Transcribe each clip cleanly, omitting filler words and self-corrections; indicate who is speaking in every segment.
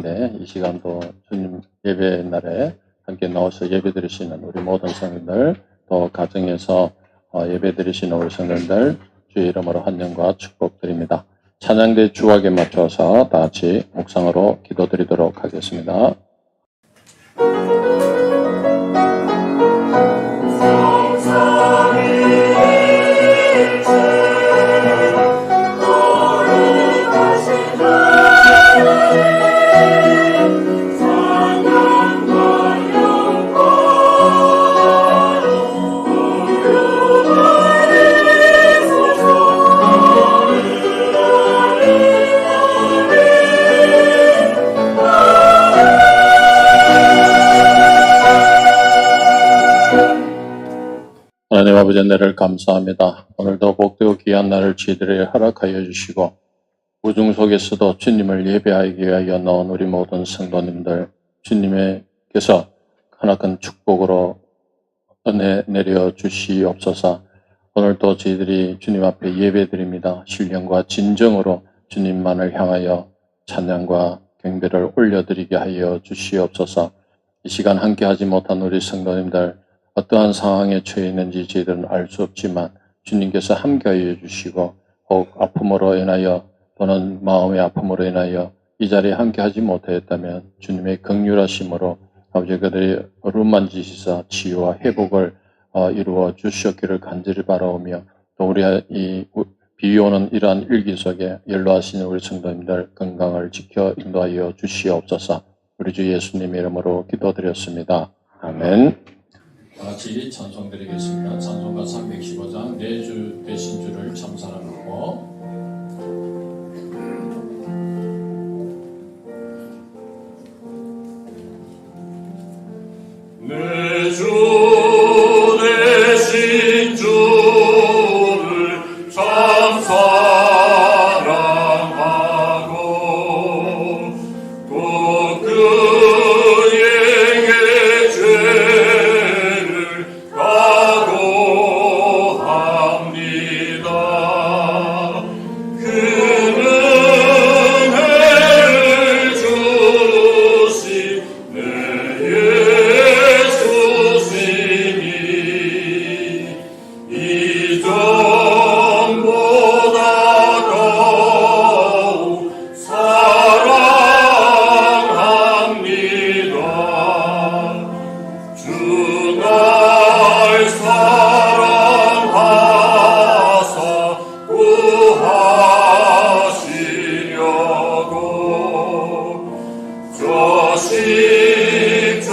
Speaker 1: 가운데 이 시간도 주님 예배 날에 함께 나와서 예배 드리시는 우리 모든 성도들, 또 가정에서 예배 드리시는 우리 성도들 주의 이름으로 환영과 축복드립니다. 찬양대 주악에 맞춰서 다 같이 묵상으로 기도드리도록 하겠습니다. 하나님 아버지 은혜를 감사합니다. 오늘도 복되고 귀한 날을 저희들에게 허락하여 주시고 우중 속에서도 주님을 예배하기 위하여 나온 우리 모든 성도님들 주님께서 하나큰 축복으로 은혜 내려 주시옵소서. 오늘도 저희들이 주님 앞에 예배드립니다. 신령과 진정으로 주님만을 향하여 찬양과 경배를 올려드리게 하여 주시옵소서. 이 시간 함께하지 못한 우리 성도님들 어떠한 상황에 처해 있는지 저희들은 알 수 없지만 주님께서 함께하여 주시고 혹 아픔으로 인하여 또는 마음의 아픔으로 인하여 이 자리에 함께하지 못하였다면 주님의 긍휼하심으로 아버지 그들의 어루만지시사 치유와 회복을 이루어 주시었기를 간절히 바라오며 또 우리 이 비오는 이러한 일기 속에 연로하시는 우리 성도님들 건강을 지켜 인도하여 주시옵소서. 우리 주 예수님의 이름으로 기도드렸습니다. 아멘.
Speaker 2: 같이 찬송드리겠습니다. 찬송가 315장 내 주 되신 주를 참 사랑하고
Speaker 3: 내 주 되신 주를 참 사랑하고 또 그에게 죄를 각오합니다. 그는 은혜를 주신 내 이전보다 더욱 사랑합니다. 주 날 사랑하사 구하시려고 저 십자가로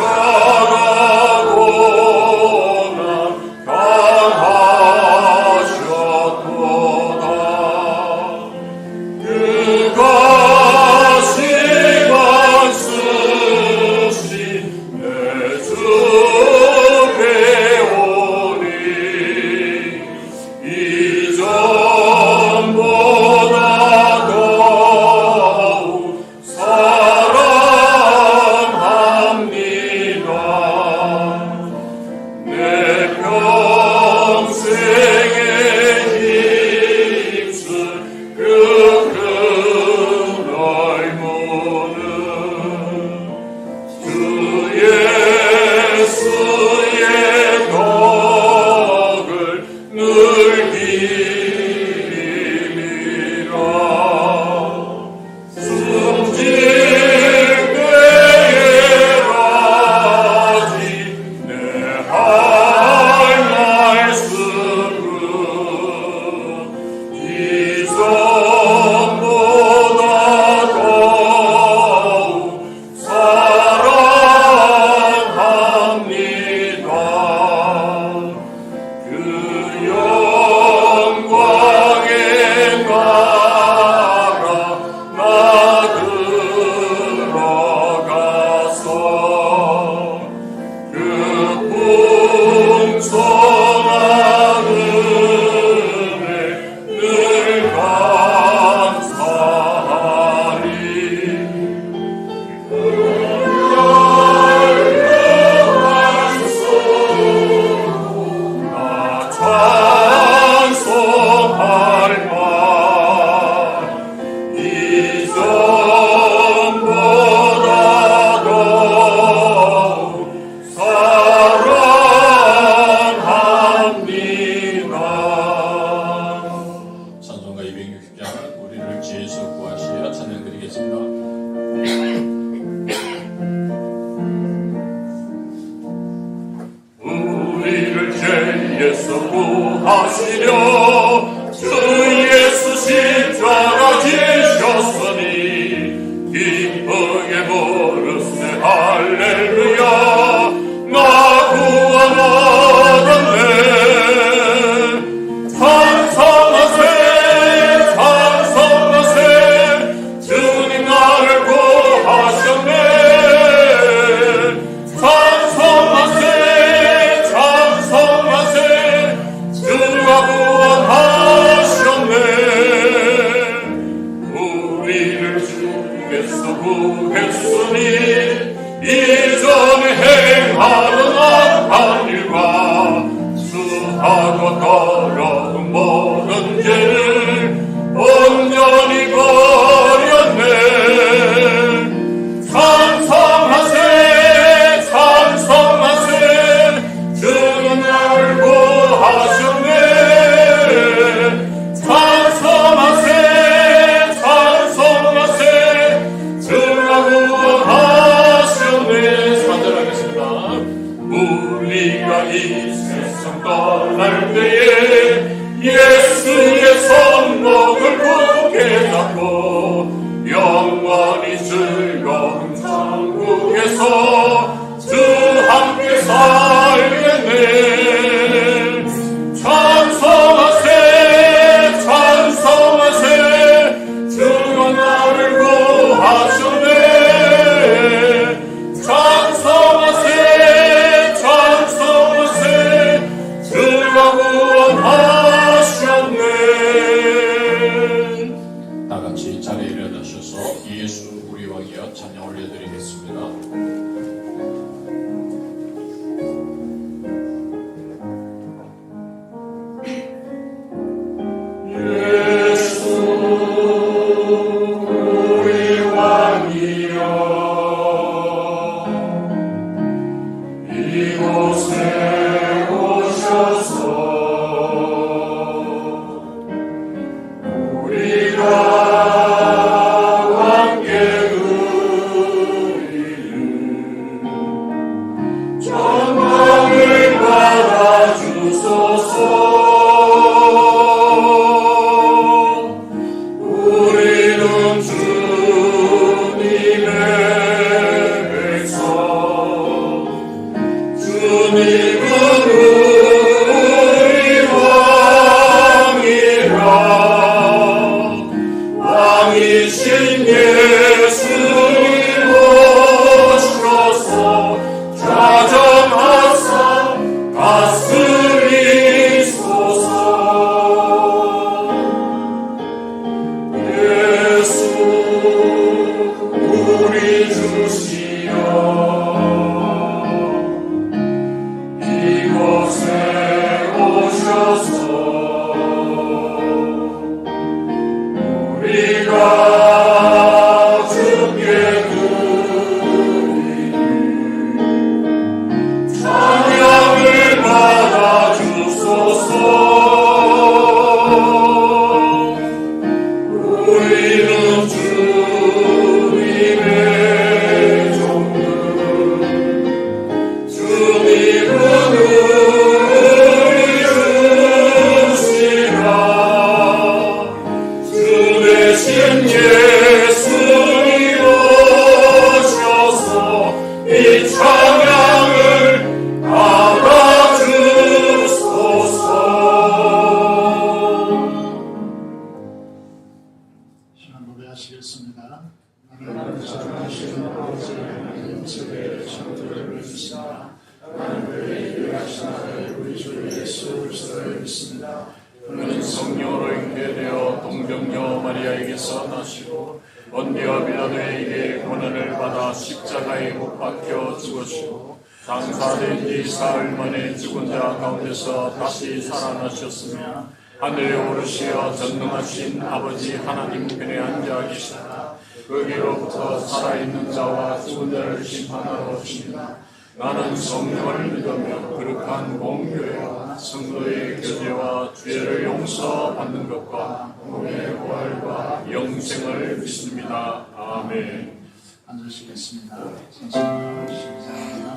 Speaker 3: 사랑합니다. 하시려 주 예수 십자가 지셨으니 기쁘게 부르세 할렐루야 나 구원 얻었네 찬송하세 찬송하세 주님 나를 구하셨네 찬송하세 찬송하세 주가 구원하셨네 우리를 주께서 구했으니 이전에 행하던 악한 일과 수하고 더러운 모든 죄를 온전히 버렸네 찬송하세 찬송하세 주는 나를 구하셨네 찬송하세 찬송하세 주가 구원하셨네 사절하겠습니다 우리가 이 세상 떠날 때에 예수의 손목을 굳게 잡고 영원히 즐거운 천국에서 주 함께 살겠네 찬송하세 찬송하세 주가 나를 구하셨네 찬송하세 찬송하세 주가 구원하셨네
Speaker 2: 다 같이 자리에 일어나셔서 예수 우리와 기여 찬양 올려드리겠습니다.
Speaker 3: 우리 왕이여 이곳에 오셔서 우리가 함께 누리는 전망을 받아주소서 우리는 주님의 백성 주님은 우리 왕이라 왕이신 예수님 오셔서 좌정하사 다스리소서 예수 우리 주시여 이곳에 오셔서 우리가 주께 드리는 찬양을 받아주소서 우리는 주님의 종들 주님은 우리 주시라 주 대신 예수님 오셔서 이 찬양을 받아주소서
Speaker 4: 시간 노래하시겠습니다. 하나님을 사랑하시는 아버지 하나님 세대 성도를 믿습니다. 하나님의 일하신 아들 우리 주 예수 그리스도를 믿습니다.
Speaker 3: 그는 성령으로 잉태되어 동정녀 마리아에게서 나시고 본디오 빌라도에게 고난을 받아 십자가에 못 박혀 죽으시고 장사된 지 사흘 만에 죽은 자 가운데서 다시 살아나셨으며 하늘에 오르시어 전능하신 아버지 하나님 편에 앉아 계시다. 거기로부터 살아있는 자와 죽은 자를 심판하러 오십니다. 나는 성령을 믿으며 거룩한 공교회와 성도의 교제와 죄를 용서받는 것과 몸의 부활과 영생을 믿습니다. 아멘.
Speaker 4: 앉으시겠습니다. 선생님 시작합니다.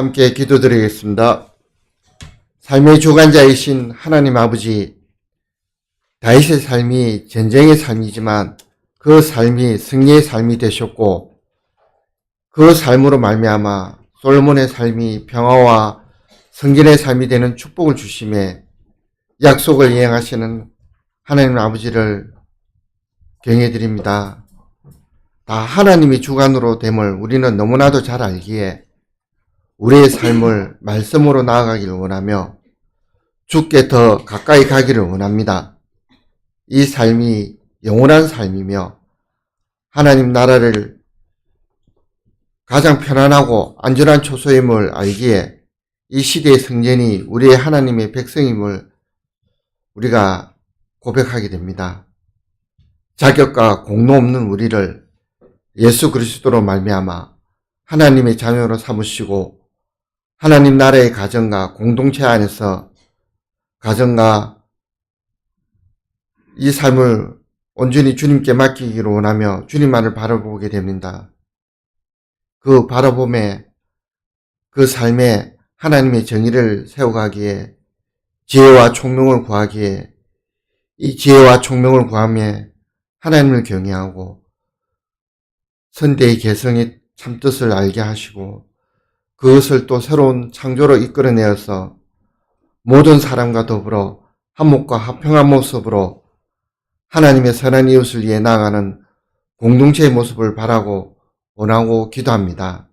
Speaker 5: 함께 기도드리겠습니다. 삶의 주관자이신 하나님 아버지, 다윗의 삶이 전쟁의 삶이지만 그 삶이 승리의 삶이 되셨고, 그 삶으로 말미암아 솔로몬의 삶이 평화와 성전의 삶이 되는 축복을 주심에 약속을 이행하시는 하나님 아버지를 경외드립니다. 다 하나님이 주관으로 됨을 우리는 너무나도 잘 알기에 우리의 삶을 말씀으로 나아가기를 원하며 주께 더 가까이 가기를 원합니다. 이 삶이 영원한 삶이며 하나님 나라를 가장 편안하고 안전한 초소임을 알기에 이 시대의 성전이 우리의 하나님의 백성임을 우리가 고백하게 됩니다. 자격과 공로 없는 우리를 예수 그리스도로 말미암아 하나님의 자녀로 삼으시고 하나님 나라의 가정과 공동체 안에서 가정과 이 삶을 온전히 주님께 맡기기를 원하며 주님만을 바라보게 됩니다. 그 바라봄에 그 삶에 하나님의 정의를 세워가기에 지혜와 총명을 구하기에 이 지혜와 총명을 구하며 하나님을 경외하고 선대의 개성의 참뜻을 알게 하시고 그것을 또 새로운 창조로 이끌어내어서 모든 사람과 더불어 한목과 화평한 모습으로 하나님의 선한 이웃을 위해 나아가는 공동체의 모습을 바라고 원하고 기도합니다.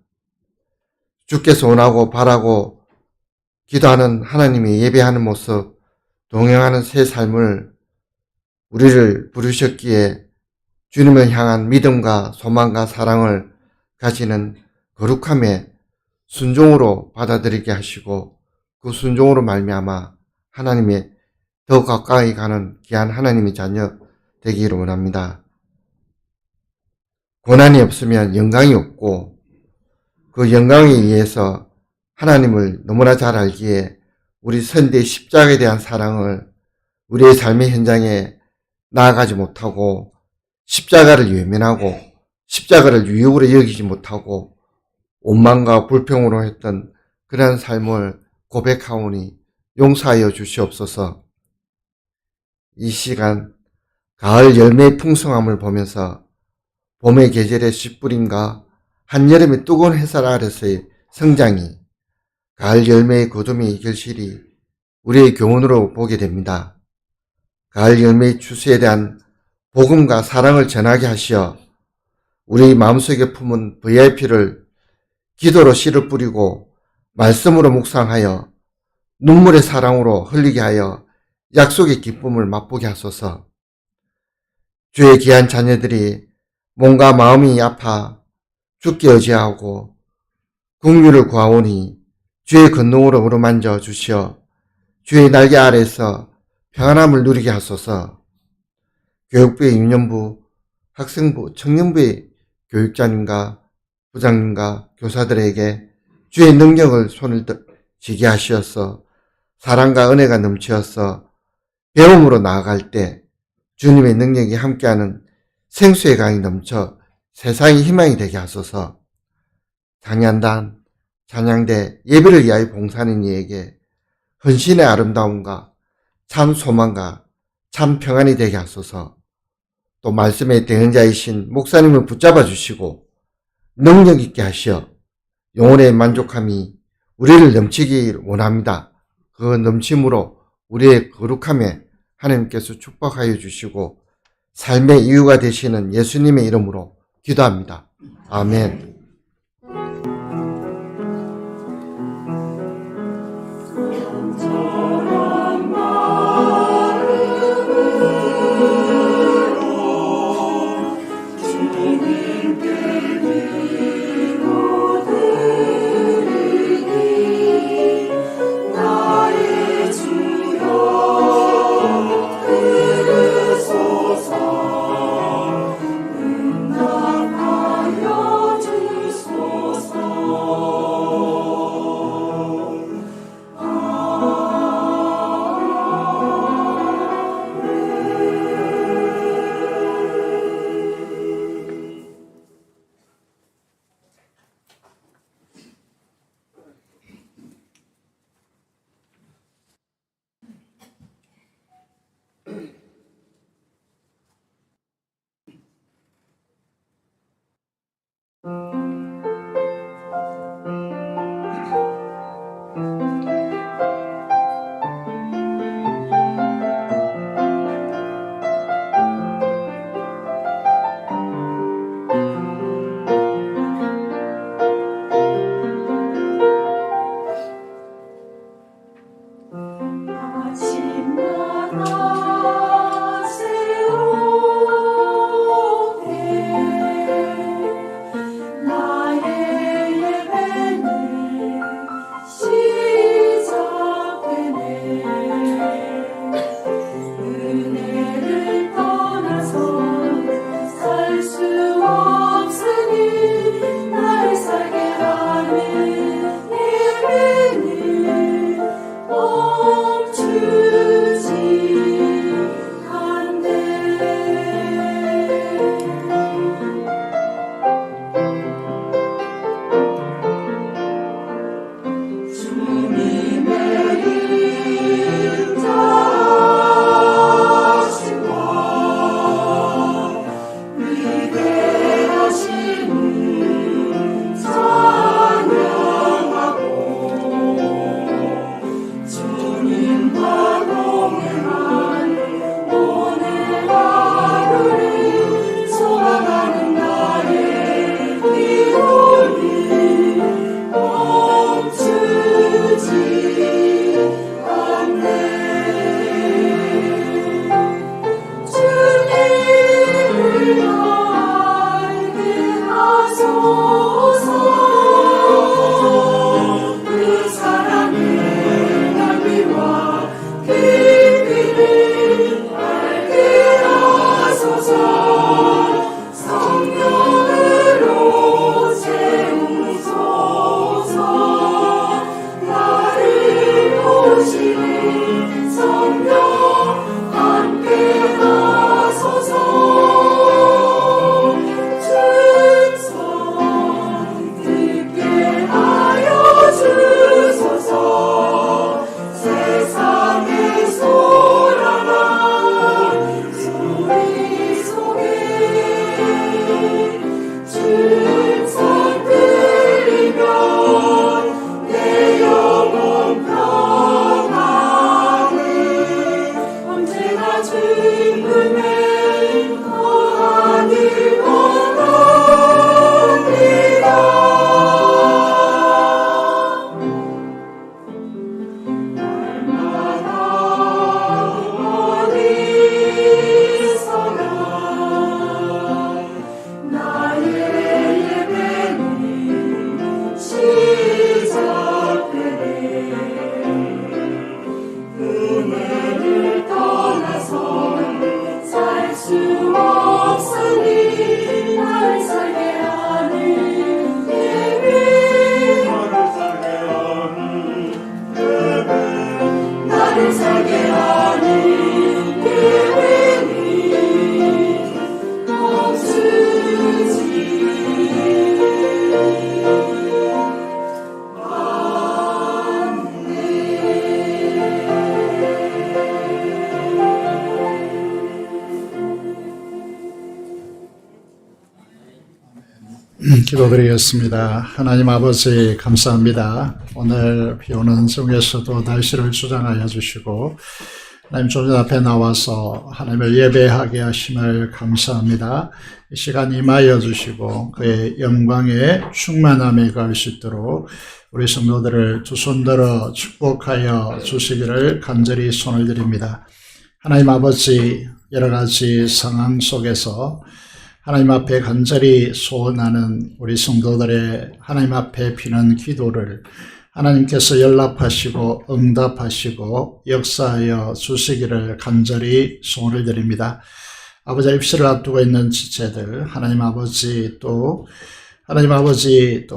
Speaker 5: 주께서 원하고 바라고 기도하는 하나님이 예배하는 모습, 동행하는 새 삶을 우리를 부르셨기에 주님을 향한 믿음과 소망과 사랑을 가지는 거룩함에 순종으로 받아들이게 하시고 그 순종으로 말미암아 하나님의 더 가까이 가는 귀한 하나님의 자녀 되기를 원합니다. 고난이 없으면 영광이 없고 그 영광에 의해서 하나님을 너무나 잘 알기에 우리 선대의 십자가에 대한 사랑을 우리의 삶의 현장에 나아가지 못하고 십자가를 외면하고 십자가를 유익으로 여기지 못하고 원망과 불평으로 했던 그러한 삶을 고백하오니 용서하여 주시옵소서. 이 시간 가을 열매의 풍성함을 보면서 봄의 계절의 씨뿌림과 한여름의 뜨거운 햇살 아래서의 성장이 가을 열매의 거둠의 결실이 우리의 교훈으로 보게 됩니다. 가을 열매의 추수에 대한 복음과 사랑을 전하게 하시어 우리 마음속에 품은 VIP를 기도로 씨를 뿌리고 말씀으로 묵상하여 눈물의 사랑으로 흘리게 하여 약속의 기쁨을 맛보게 하소서. 주의 귀한 자녀들이 몸과 마음이 아파 죽게 의지하고 긍휼을 구하오니 주의 권능으로 어루만져 주시어 주의 날개 아래에서 평안함을 누리게 하소서. 교육부의 유년부, 학생부, 청년부의 교육자님과 부장님과 교사들에게 주의 능력을 손을 쥐게 하시어서 사랑과 은혜가 넘치어서 배움으로 나아갈 때 주님의 능력이 함께하는 생수의 강이 넘쳐 세상의 희망이 되게 하소서. 찬양단, 찬양대, 예배를 위하여 봉사하는 이에게 헌신의 아름다움과 참 소망과 참 평안이 되게 하소서. 또 말씀의 대언자이신 목사님을 붙잡아 주시고 능력 있게 하시어 영혼의 만족함이 우리를 넘치기 원합니다. 그 넘침으로 우리의 거룩함에 하나님께서 축복하여 주시고 삶의 이유가 되시는 예수님의 이름으로 기도합니다. 아멘.
Speaker 6: 응답하여 주
Speaker 4: 기도드리겠습니다. 하나님 아버지 감사합니다. 오늘 비오는 성에서도 날씨를 주장하여 주시고 하나님 조전 앞에 나와서 하나님을 예배하게 하심을 감사합니다. 이 시간 임하여 주시고 그의 영광에 충만함에 갈 수 있도록 우리 성도들을 두 손 들어 축복하여 주시기를 간절히 손을 드립니다. 하나님 아버지 여러 가지 상황 속에서 하나님 앞에 간절히 소원하는 우리 성도들의 하나님 앞에 비는 기도를 하나님께서 연락하시고 응답하시고 역사하여 주시기를 간절히 소원을 드립니다. 아버지 입시를 앞두고 있는 지체들, 하나님 아버지 또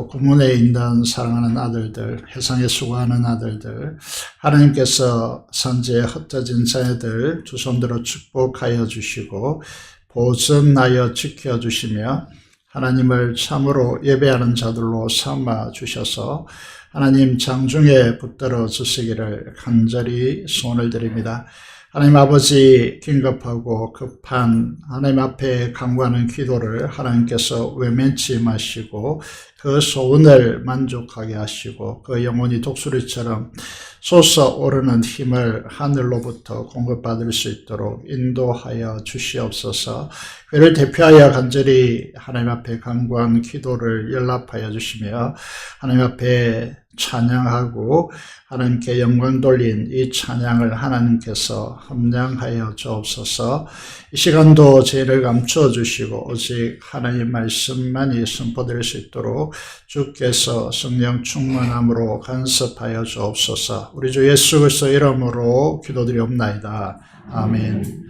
Speaker 4: 구문에 있는 사랑하는 아들들, 해상에 수고하는 아들들, 하나님께서 선지에 흩어진 자녀들 두 손들어 축복하여 주시고 보존하여 지켜주시며 하나님을 참으로 예배하는 자들로 삼아 주셔서 하나님 장중에 붙들어 주시기를 간절히 소원을 드립니다. 하나님 아버지 긴급하고 급한 하나님 앞에 간구하는 기도를 하나님께서 외면치 마시고 그 소원을 만족하게 하시고 그 영혼이 독수리처럼 솟아오르는 힘을 하늘로부터 공급받을 수 있도록 인도하여 주시옵소서. 그를 대표하여 간절히 하나님 앞에 간구한 기도를 연락하여 주시며 하나님 앞에 찬양하고 하나님께 영광 돌린 이 찬양을 하나님께서 함량하여 주옵소서. 이 시간도 죄를 감추어 주시고 오직 하나님 말씀만이 선포될 수 있도록 주께서 성령 충만함으로 간섭하여 주옵소서. 우리 주 예수 그리스도 이름으로 기도드리옵나이다. 아멘.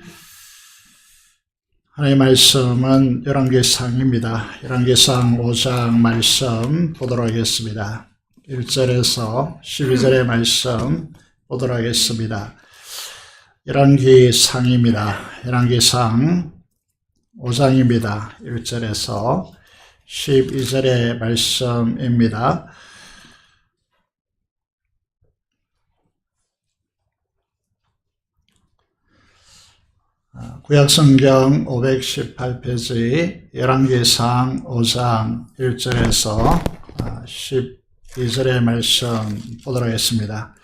Speaker 4: 하나님의 말씀은 열왕기상입니다. 열왕기상 5장 말씀 보도록 하겠습니다. 1절에서 12절의 말씀 보도록 하겠습니다. 열왕기상입니다. 열왕기상 5장입니다. 1절에서 12절의 말씀입니다. 구약성경 518페이지 열왕기상 5장 1절에서 12절의 말씀 보도록 하겠습니다.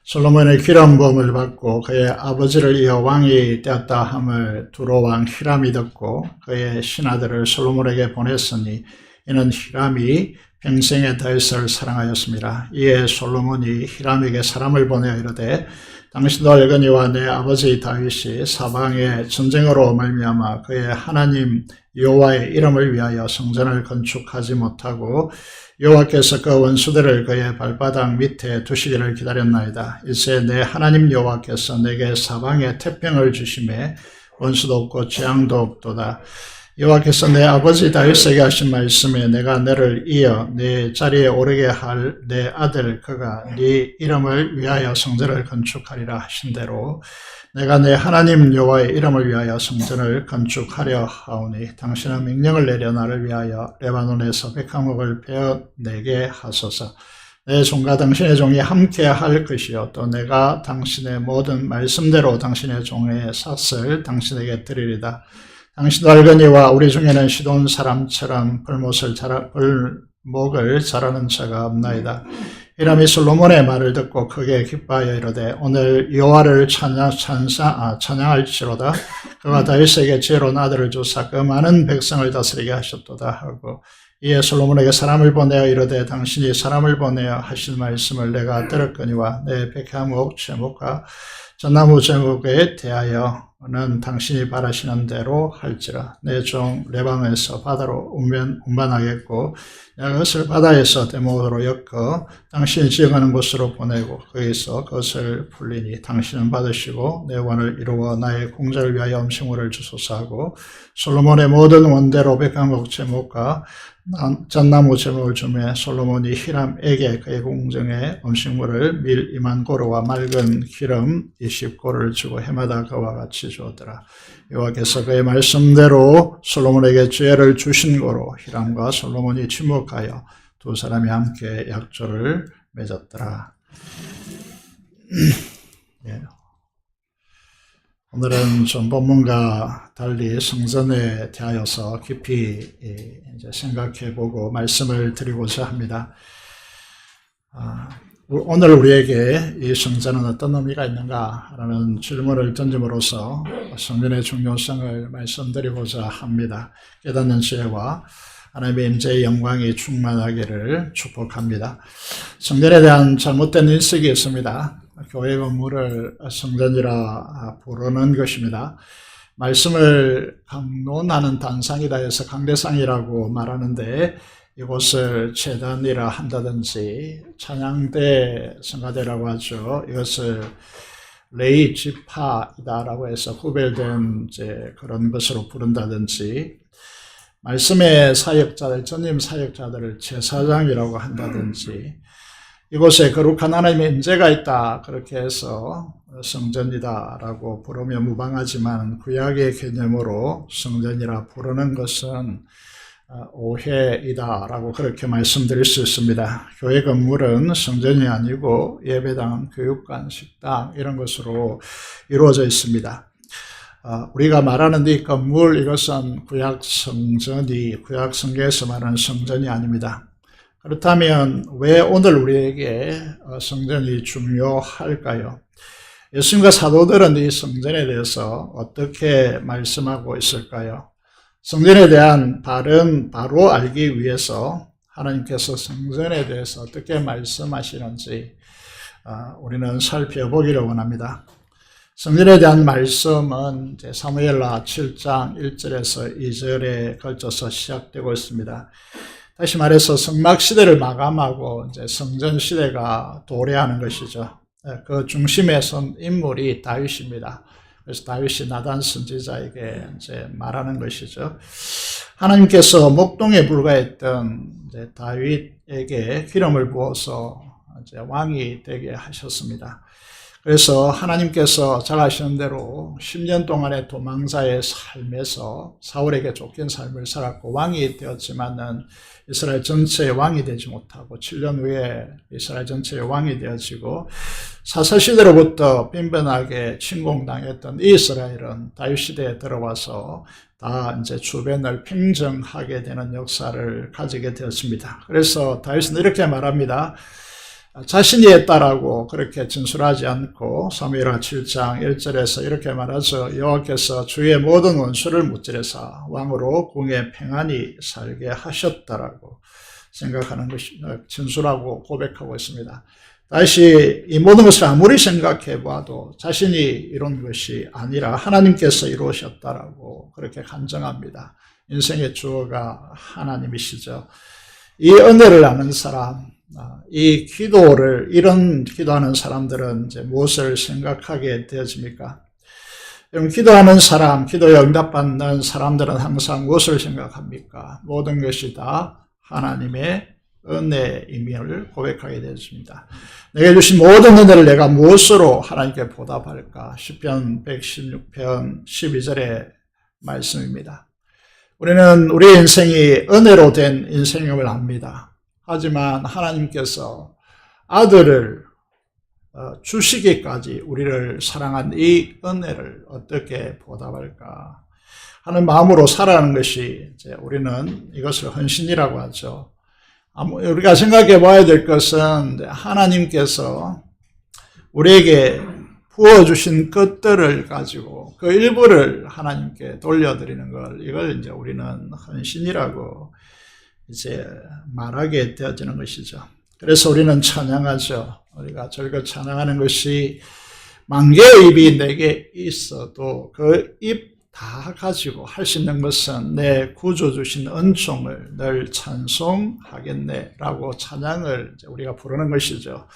Speaker 4: 솔로몬의 기름 부음을 받고 그의 아버지를 이어 왕이 되었다 함을 두로 왕 히람이 듣고 그의 신하들을 솔로몬에게 보냈으니 이는 히람이 평생에 다윗을 사랑하였습니다. 이에 솔로몬이 히람에게 사람을 보내어 이르되 당신도 알거니와 내 아버지 다윗이 사방에 전쟁으로 말미암아 그의 하나님 여호와의 이름을 위하여 성전을 건축하지 못하고 여호와께서 그 원수들을 그의 발바닥 밑에 두시기를 기다렸나이다. 이제 내 하나님 여호와께서 내게 사방에 태평을 주심에 원수도 없고 재앙도 없도다. 여호와께서 내 아버지 다윗에게 하신 말씀에 내가 너를 이어 내 자리에 오르게 할 내 아들 그가 네 이름을 위하여 성전을 건축하리라 하신 대로 내가 내 하나님 여호와의 이름을 위하여 성전을 건축하려 하오니 당신은 명령을 내려 나를 위하여 레바논에서 백향목을 베어내게 하소서. 내 종과 당신의 종이 함께 할 것이요 또 내가 당신의 모든 말씀대로 당신의 종의 삭을 당신에게 드리리다. 당신도 알거니와 우리 중에는 시돈 사람처럼 벌목을 자라는 자가 없나이다. 히람이 솔로몬의 말을 듣고 크게 기뻐하여 이르되 오늘 여호와를 찬양할지로다. 그가 다윗에게 지혜로운 아들을 주사 그 많은 백성을 다스리게 하셨도다 하고 이에 솔로몬에게 사람을 보내어 이르되 당신이 사람을 보내어 하신 말씀을 내가 들었거니와 내 백향목 제목과 전나무 제목에 대하여는 당신이 바라시는 대로 할지라. 내 종 레방에서 바다로 운반하겠고 내가 그것을 바다에서 대목으로 엮어 당신이 지어가는 곳으로 보내고 거기서 그것을 풀리니 당신은 받으시고 내 원을 이루어 나의 공자를 위하여 음식물을 주소서 하고 솔로몬의 모든 원대로 백향목 제목과 잣나무 제목을 주매 솔로몬이 히람에게 그의 궁정에 음식물을 밀 2만 고루와 맑은 기름 20고루를 주고 해마다 그와 같이 주었더라. 여호와께서 그의 말씀대로 솔로몬에게 지혜를 주신 고로 히람과 솔로몬이 침묵하여 두 사람이 함께 약조를 맺었더라. 예. 오늘은 좀 본문과 달리 성전에 대하여서 깊이 이제 생각해보고 말씀을 드리고자 합니다. 오늘 우리에게 이 성전은 어떤 의미가 있는가라는 질문을 던짐으로써 성전의 중요성을 말씀드리고자 합니다. 깨닫는 지혜와 하나님의 임재의 영광이 충만하기를 축복합니다. 성전에 대한 잘못된 인식이 있습니다. 교회 건물을 성전이라 부르는 것입니다. 말씀을 강론하는 단상이다 해서 강대상이라고 말하는데 이곳을 제단이라 한다든지 찬양대 성가대라고 하죠. 이것을 레이 지파이다라고 해서 구별된 이제 그런 것으로 부른다든지 말씀의 사역자들, 전임 사역자들을 제사장이라고 한다든지 이곳에 거룩한 하나님의 임재가 있다 그렇게 해서 성전이다라고 부르면 무방하지만 구약의 개념으로 성전이라 부르는 것은 오해이다라고 그렇게 말씀드릴 수 있습니다. 교회 건물은 성전이 아니고 예배당, 교육관, 식당 이런 것으로 이루어져 있습니다. 우리가 말하는 이 건물 이것은 구약 성전이 구약 성경에서 말하는 성전이 아닙니다. 그렇다면 왜 오늘 우리에게 성전이 중요할까요? 예수님과 사도들은 이 성전에 대해서 어떻게 말씀하고 있을까요? 성전에 대한 바로 알기 위해서 하나님께서 성전에 대해서 어떻게 말씀하시는지 우리는 살펴보기를 원합니다. 성전에 대한 말씀은 사무엘하 7장 1절에서 2절에 걸쳐서 시작되고 있습니다. 다시 말해서 성막시대를 마감하고 이제 성전시대가 도래하는 것이죠. 그 중심에 선 인물이 다윗입니다. 그래서 다윗이 나단 선지자에게 이제 말하는 것이죠. 하나님께서 목동에 불과했던 이제 다윗에게 기름을 부어서 이제 왕이 되게 하셨습니다. 그래서 하나님께서 잘 아시는 대로 10년 동안의 도망자의 삶에서 사울에게 쫓긴 삶을 살았고 왕이 되었지만은 이스라엘 전체의 왕이 되지 못하고 7년 후에 이스라엘 전체의 왕이 되어지고 사사시대로부터 빈번하게 침공당했던 이스라엘은 다윗 시대에 들어와서 다 이제 주변을 평정하게 되는 역사를 가지게 되었습니다. 그래서 다윗은 이렇게 말합니다. 자신이 했다라고 그렇게 진술하지 않고 사무엘하 7장 1절에서 이렇게 말하죠. 여호와께서 주의 모든 원수를 무찌르사 왕으로 궁에 평안히 살게 하셨다라고 생각하는 것이 진술하고 고백하고 있습니다. 다시 이 모든 것을 아무리 생각해 봐도 자신이 이룬 것이 아니라 하나님께서 이루셨다라고 그렇게 간증합니다. 인생의 주어가 하나님이시죠. 이 은혜를 아는 사람, 이 기도를, 이런 기도하는 사람들은 이제 무엇을 생각하게 되어집니까? 여러분, 기도하는 사람, 기도에 응답받는 사람들은 항상 무엇을 생각합니까? 모든 것이 다 하나님의 은혜임을 고백하게 되었습니다. 내게 주신 모든 은혜를 내가 무엇으로 하나님께 보답할까? 시편 116편 12절의 말씀입니다. 우리는 우리 인생이 은혜로 된 인생임을 압니다. 하지만 하나님께서 아들을 주시기까지 우리를 사랑한 이 은혜를 어떻게 보답할까 하는 마음으로 살아가는 것이 이제 우리는 이것을 헌신이라고 하죠. 우리가 생각해 봐야 될 것은 하나님께서 우리에게 부어주신 것들을 가지고 그 일부를 하나님께 돌려드리는 걸, 이걸 이제 우리는 헌신이라고 이제 말하게 되어지는 것이죠. 그래서 우리는 찬양하죠. 우리가 절거 찬양하는 것이 만 개의 입이 내게 있어도 그 입 다 가지고 할 수 있는 것은 내 구주 주신 은총을 늘 찬송하겠네라고 찬양을 이제 우리가 부르는 것이죠.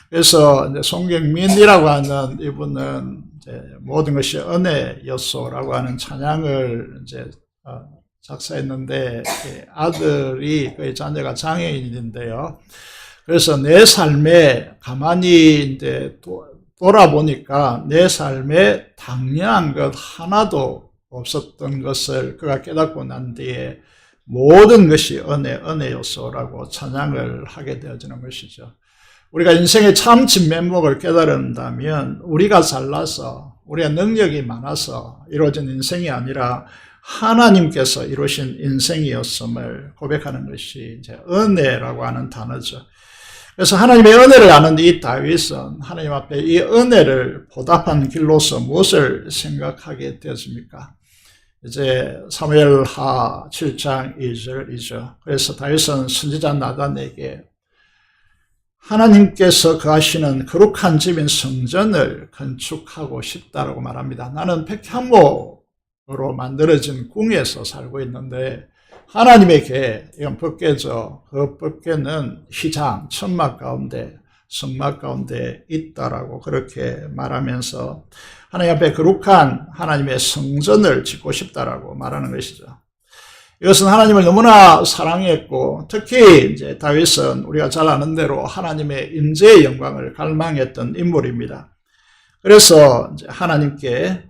Speaker 4: 그래서 이제 송경민이라고 하는 이분은 이제 모든 것이 은혜였소라고 하는 찬양을 이제 작사했는데 아들이 그의 자녀가 장애인인데요. 그래서 내 삶에 가만히 이제 돌아보니까 내 삶에 당연한 것 하나도 없었던 것을 그가 깨닫고 난 뒤에 모든 것이 은혜였소라고 찬양을 하게 되어지는 것이죠. 우리가 인생의 참 진면목을 깨달은다면 우리가 잘나서 우리의 능력이 많아서 이루어진 인생이 아니라 하나님께서 이루신 인생이었음을 고백하는 것이 이제 은혜라고 하는 단어죠. 그래서 하나님의 은혜를 아는 이 다윗은 하나님 앞에 이 은혜를 보답한 길로서 무엇을 생각하게 되었습니까? 이제 사무엘하 7장 2절이죠. 그래서 다윗은 선지자 나단에게 하나님께서 거하시는 거룩한 집인 성전을 건축하고 싶다라고 말합니다. 나는 백향목으로 만들어진 궁에서 살고 있는데 하나님의 궤, 이건 법궤죠. 그 법궤는 휘장, 천막 가운데, 성막 가운데 있다라고 그렇게 말하면서 하나님 앞에 거룩한 하나님의 성전을 짓고 싶다라고 말하는 것이죠. 이것은 하나님을 너무나 사랑했고 특히 이제 다윗은 우리가 잘 아는 대로 하나님의 임재의 영광을 갈망했던 인물입니다. 그래서 이제 하나님께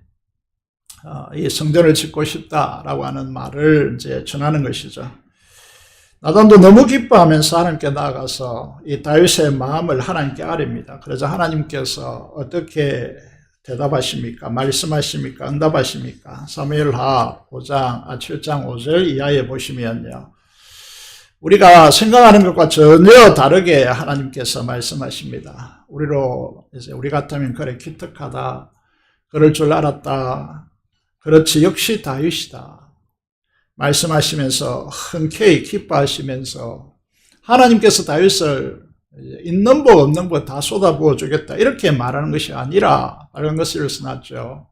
Speaker 4: 이 성전을 짓고 싶다라고 하는 말을 이제 전하는 것이죠. 나단도 너무 기뻐하면서 하나님께 나아가서 이 다윗의 마음을 하나님께 아뢰입니다. 그래서 하나님께서 어떻게 대답하십니까? 말씀하십니까? 응답하십니까? 사무엘하 7장 5절 이하에 보시면요. 우리가 생각하는 것과 전혀 다르게 하나님께서 말씀하십니다. 우리 같으면 그래 기특하다. 그럴 줄 알았다. 그렇지 역시 다윗이다. 말씀하시면서 흔쾌히 기뻐하시면서 하나님께서 다윗을 있는 법 없는 법 다 쏟아부어 주겠다 이렇게 말하는 것이 아니라 다른 것을 써놨죠.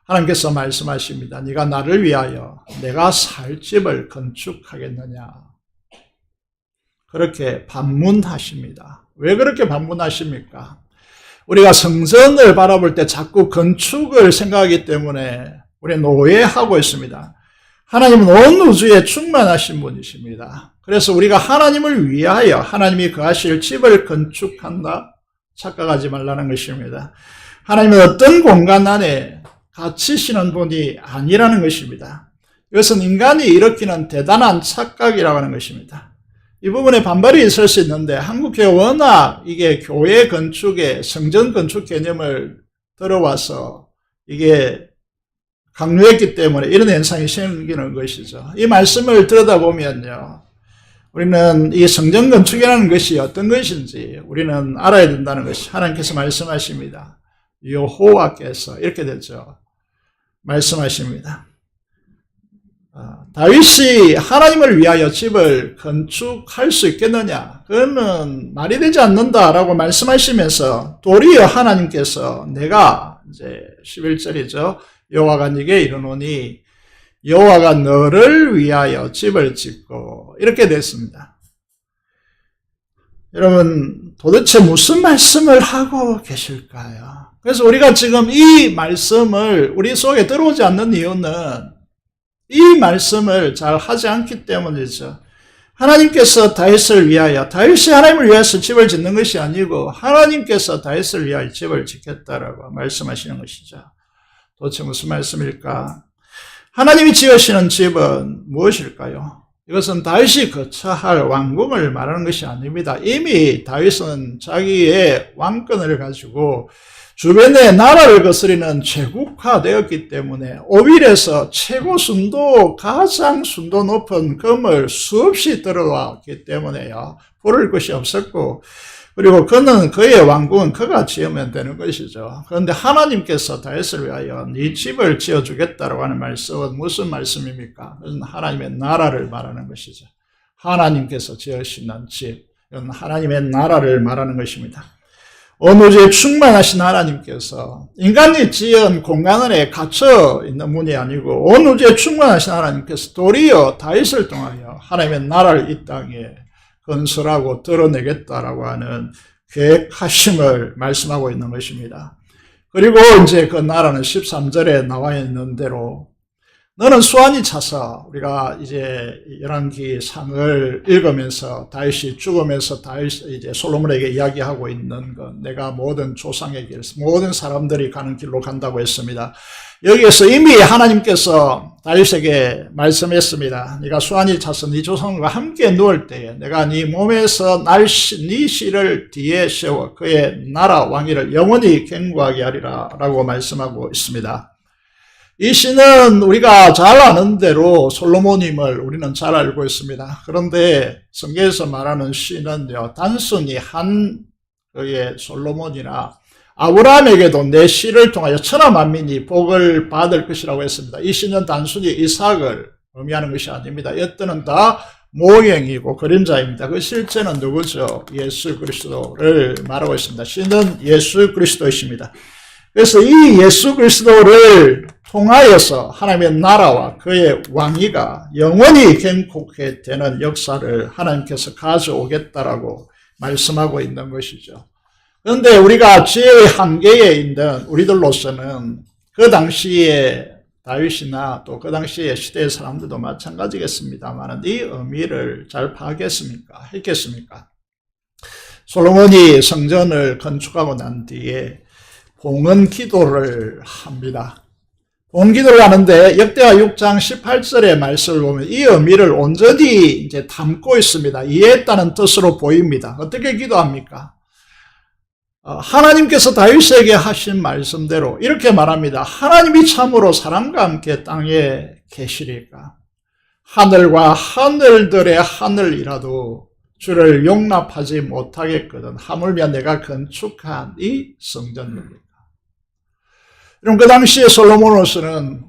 Speaker 4: 하나님께서 말씀하십니다. 네가 나를 위하여 내가 살 집을 건축하겠느냐. 그렇게 반문하십니다. 왜 그렇게 반문하십니까? 우리가 성전을 바라볼 때 자꾸 건축을 생각하기 때문에 우리는 오해하고 있습니다. 하나님은 온 우주에 충만하신 분이십니다. 그래서 우리가 하나님을 위하여 하나님이 거하실 집을 건축한다? 착각하지 말라는 것입니다. 하나님은 어떤 공간 안에 갇히시는 분이 아니라는 것입니다. 이것은 인간이 일으키는 대단한 착각이라고 하는 것입니다. 이 부분에 반발이 있을 수 있는데 한국교회 워낙 이게 교회 건축에 성전 건축 개념을 들어와서 이게 강요했기 때문에 이런 현상이 생기는 것이죠. 이 말씀을 들여다보면요. 우리는 이 성전 건축이라는 것이 어떤 것인지 우리는 알아야 된다는 것이 하나님께서 말씀하십니다. 여호와께서 이렇게 되죠. 말씀하십니다. 다윗이 하나님을 위하여 집을 건축할 수 있겠느냐? 그러면 말이 되지 않는다라고 말씀하시면서 도리어 하나님께서 내가 이제 11절이죠. 여호와가 네게 이르노니 여호와가 너를 위하여 집을 짓고 이렇게 됐습니다. 여러분 도대체 무슨 말씀을 하고 계실까요? 그래서 우리가 지금 이 말씀을 우리 속에 들어오지 않는 이유는 이 말씀을 잘 하지 않기 때문이죠. 하나님께서 다윗을 위하여 다윗이 하나님을 위해서 집을 짓는 것이 아니고 하나님께서 다윗을 위하여 집을 짓겠다라고 말씀하시는 것이죠. 도대체 무슨 말씀일까? 하나님이 지으시는 집은 무엇일까요? 이것은 다윗이 거처할 왕궁을 말하는 것이 아닙니다. 이미 다윗은 자기의 왕권을 가지고 주변에 나라를 거스리는 제국화되었기 때문에 오빌에서 최고 순도 가장 순도 높은 금을 수없이 들어왔기 때문에요. 부를 것이 없었고 그리고 그는 그의 왕궁은 그가 지으면 되는 것이죠. 그런데 하나님께서 다윗을 위하여 네 집을 지어주겠다라고 하는 말씀은 무슨 말씀입니까? 그것은 하나님의 나라를 말하는 것이죠. 하나님께서 지으시는 집, 이건 하나님의 나라를 말하는 것입니다. 온 우주에 충만하신 하나님께서 인간이 지은 공간 안에 갇혀 있는 분이 아니고 온 우주에 충만하신 하나님께서 도리어 다윗을 통하여 하나님의 나라를 이 땅에 건설하고 드러내겠다라고 하는 계획하심을 말씀하고 있는 것입니다. 그리고 이제 그 나라는 13절에 나와 있는 대로 너는 수완이 차서 우리가 이제 열왕기 상을 읽으면서 다윗이 죽으면서 이제 솔로몬에게 이야기하고 있는 것, 내가 모든 조상의 길, 모든 사람들이 가는 길로 간다고 했습니다. 여기에서 이미 하나님께서 다윗에게 말씀했습니다. 네가 수완이 차서 네 조상과 함께 누울 때에 내가 네 몸에서 네 씨를 뒤에 세워 그의 나라 왕위를 영원히 견고하게 하리라 라고 말씀하고 있습니다. 이 시는 우리가 잘 아는 대로 솔로몬임을 우리는 잘 알고 있습니다. 그런데 성경에서 말하는 시는요, 단순히 한 그의 솔로몬이나 아브라함에게도 내 시를 통하여 천하 만민이 복을 받을 것이라고 했습니다. 이 시는 단순히 이삭을 의미하는 것이 아닙니다. 이때는 다 모형이고 그림자입니다. 그 실제는 누구죠? 예수 그리스도를 말하고 있습니다. 시는 예수 그리스도이십니다. 그래서 이 예수 그리스도를 통하여서 하나님의 나라와 그의 왕위가 영원히 견고하게 되는 역사를 하나님께서 가져오겠다라고 말씀하고 있는 것이죠. 그런데 우리가 지혜의 한계에 있는 우리들로서는 그 당시에 다윗이나 또 그 당시에 시대의 사람들도 마찬가지겠습니다만 이 의미를 잘 파악했습니까? 했겠습니까? 솔로몬이 성전을 건축하고 난 뒤에 봉헌 기도를 합니다. 봉헌 기도를 하는데 역대하 6장 18절의 말씀을 보면 이 의미를 온전히 이제 담고 있습니다. 이해했다는 뜻으로 보입니다. 어떻게 기도합니까? 하나님께서 다윗에게 하신 말씀대로 이렇게 말합니다. 하나님이 참으로 사람과 함께 땅에 계시리까? 하늘과 하늘들의 하늘이라도 주를 용납하지 못하겠거든. 하물며 내가 건축한 이 성전입니다. 여러분, 그 당시에 솔로몬으로서는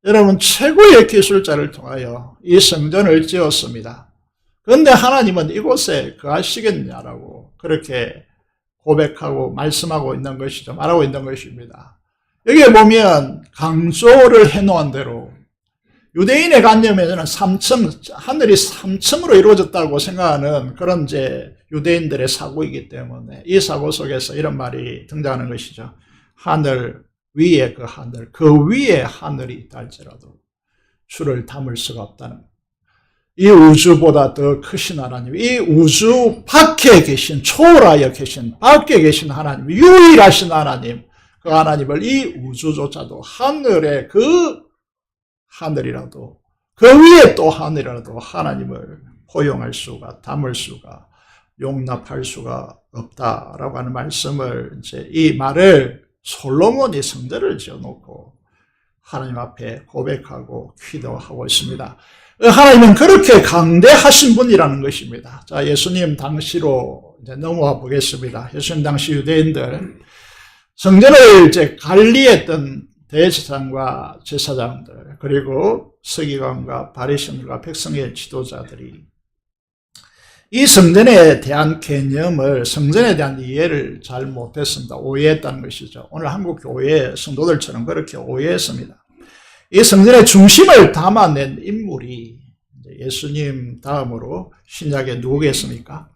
Speaker 4: 여러분 최고의 기술자를 통하여 이 성전을 지었습니다. 그런데 하나님은 이곳에 거하시겠냐라고 그렇게 고백하고 말씀하고 있는 것이죠. 말하고 있는 것입니다. 여기에 보면 강조를 해놓은 대로 유대인의 관념에서는 3층, 하늘이 3층으로 이루어졌다고 생각하는 그런 이제 유대인들의 사고이기 때문에 이 사고 속에서 이런 말이 등장하는 것이죠. 하늘 위에 그 하늘, 그 위에 하늘이 있다 할지라도 주를 담을 수가 없다는 이 우주보다 더 크신 하나님, 이 우주 밖에 계신, 초월하여 계신, 밖에 계신 하나님, 유일하신 하나님, 그 하나님을 이 우주조차도 하늘의 그 하늘이라도, 그 위에 또 하늘이라도 하나님을 포용할 수가, 담을 수가, 용납할 수가 없다라고 하는 말씀을, 이제 이 말을 솔로몬이 성전을 지어놓고 하나님 앞에 고백하고 기도하고 있습니다. 하나님은 그렇게 강대하신 분이라는 것입니다. 자, 예수님 당시로 이제 넘어와 보겠습니다. 예수님 당시 유대인들, 성전을 이제 관리했던 대제사장과 제사장들, 그리고 서기관과 바리새인들과 백성의 지도자들이 이 성전에 대한 개념을, 성전에 대한 이해를 잘 못했습니다. 오해했다는 것이죠. 오늘 한국 교회 성도들처럼 그렇게 오해했습니다. 이 성전의 중심을 담아낸 인물이 예수님 다음으로 신약에 누구겠습니까?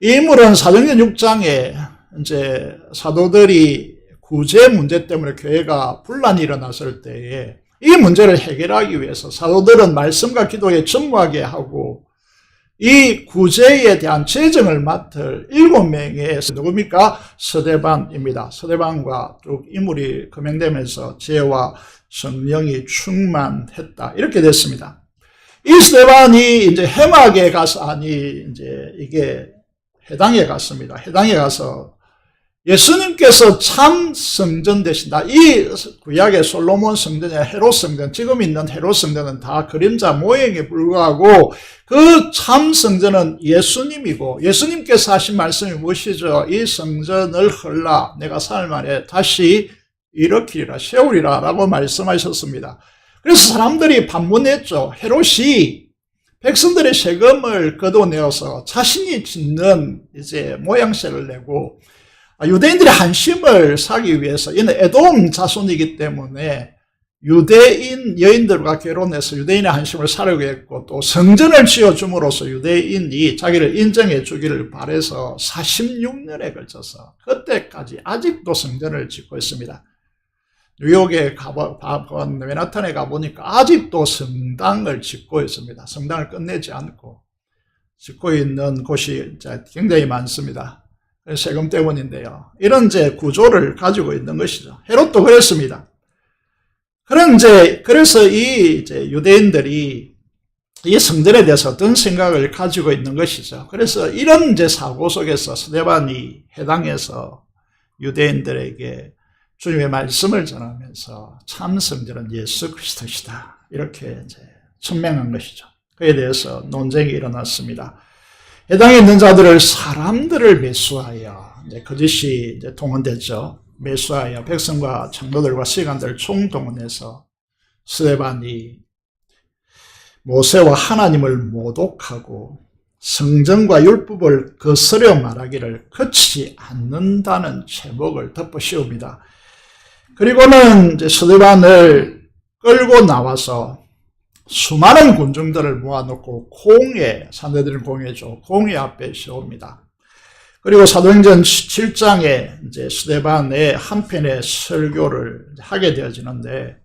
Speaker 4: 이 인물은 사도행전 6장에 이제 사도들이 구제 문제 때문에 교회가 분란이 일어났을 때에 이 문제를 해결하기 위해서 사도들은 말씀과 기도에 전무하게 하고 이 구제에 대한 재정을 맡을 7명의 누굽니까? 서대반입니다. 서대반과 쭉 인물이 거명되면서 지혜와 성령이 충만했다. 이렇게 됐습니다. 이 서대반이 이제 해막에 가서, 이제 이게 해당에 갔습니다. 해당에 가서 예수님께서 참 성전 되신다. 이 구약의 솔로몬 성전이나 헤롯 성전, 지금 있는 헤롯 성전은 다 그림자 모형에 불과하고 그 참 성전은 예수님이고 예수님께서 하신 말씀이 무엇이죠? 이 성전을 헐라 내가 사흘 만에 다시 일으키리라, 세우리라 라고 말씀하셨습니다. 그래서 사람들이 반문했죠. 헤롯이 백성들의 세금을 걷어내어서 자신이 짓는 이제 모양새를 내고 유대인들의 한심을 사기 위해서, 이는 에돔 자손이기 때문에 유대인 여인들과 결혼해서 유대인의 한심을 사려고 했고, 또 성전을 지어줌으로써 유대인이 자기를 인정해 주기를 바라서 46년에 걸쳐서 그때까지 아직도 성전을 짓고 있습니다. 뉴욕에 맨하탄에 가보니까 아직도 성당을 짓고 있습니다. 성당을 끝내지 않고 짓고 있는 곳이 굉장히 많습니다. 세금 때문인데요. 이런 이제 구조를 가지고 있는 것이죠. 헤롯도 그랬습니다. 그래서 이제 유대인들이 이 성전에 대해서 어떤 생각을 가지고 있는 것이죠. 그래서 이런 이제 사고 속에서 스데반이 해당해서 유대인들에게 주님의 말씀을 전하면서 참 성전은 예수 그리스도시다. 이렇게 이제 천명한 것이죠. 그에 대해서 논쟁이 일어났습니다. 해당에 있는 자들을 사람들을 매수하여 이제 거짓이 이제 동원됐죠. 매수하여 백성과 장로들과 서기관들을 총동원해서 스데반이 모세와 하나님을 모독하고 성전과 율법을 거스려 말하기를 그치지 않는다는 제목을 덮어씌웁니다. 그리고는 이제 스데반을 끌고 나와서 수많은 군중들을 모아놓고 산헤드린 공회죠. 공회 앞에 세웁니다. 그리고 사도행전 7장에 이제 스데반의 한편의 설교를 하게 되어지는데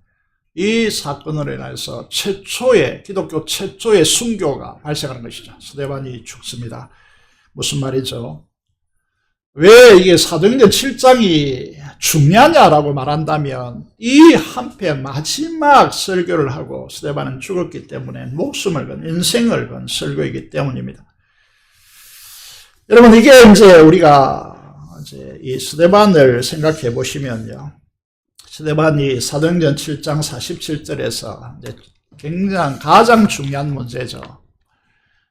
Speaker 4: 이 사건으로 인해서 기독교 최초의 순교가 발생하는 것이죠. 스데반이 죽습니다. 무슨 말이죠? 왜 이게 사도행전 7장이 중요하냐라고 말한다면 이 한편 마지막 설교를 하고 스데반은 죽었기 때문에 목숨을 건 인생을 건 설교이기 때문입니다. 여러분 이게 이제 우리가 이제 이 스데반을 생각해 보시면요. 스데반이 사도행전 7장 47절에서 이제 굉장히 가장 중요한 문제죠.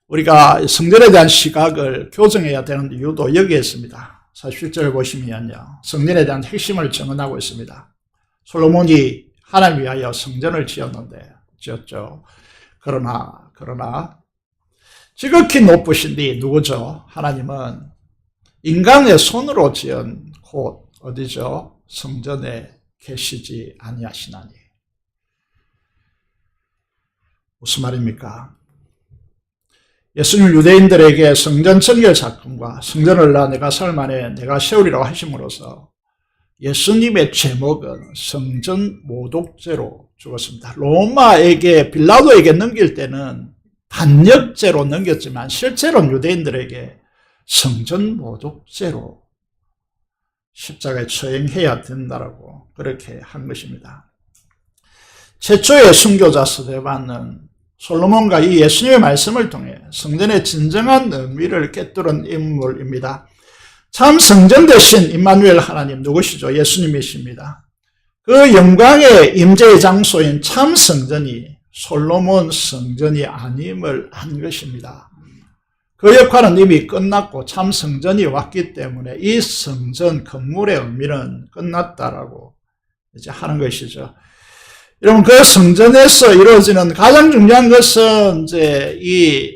Speaker 4: 우리가 성전에 대한 시각을 교정해야 되는 이유도 여기에 있습니다. 47절을 보시면요. 성전에 대한 핵심을 정언하고 있습니다. 솔로몬이 하나님 위하여 성전을 지었죠. 그러나 지극히 높으신디 누구죠? 하나님은 인간의 손으로 지은 곳 어디죠? 성전에 계시지 아니하시나니. 무슨 말입니까? 예수님 유대인들에게 성전 정결 사건과 성전을 내가 사흘 만에 내가 세우리라고 하심으로써 예수님의 제목은 성전 모독죄로 죽었습니다. 로마에게 빌라도에게 넘길 때는 반역죄로 넘겼지만 실제로는 유대인들에게 성전 모독죄로 십자가에 처형해야 된다라고 그렇게 한 것입니다. 최초의 순교자 스데반은 솔로몬과 이 예수님의 말씀을 통해 성전의 진정한 의미를 꿰뚫은 인물입니다. 참 성전 대신 임마누엘 하나님 누구시죠? 예수님이십니다. 그 영광의 임재의 장소인 참 성전이 솔로몬 성전이 아님을 한 것입니다. 그 역할은 이미 끝났고 참 성전이 왔기 때문에 이 성전 건물의 의미는 끝났다라고 이제 하는 것이죠. 여러분, 그 성전에서 이루어지는 가장 중요한 것은 이제 이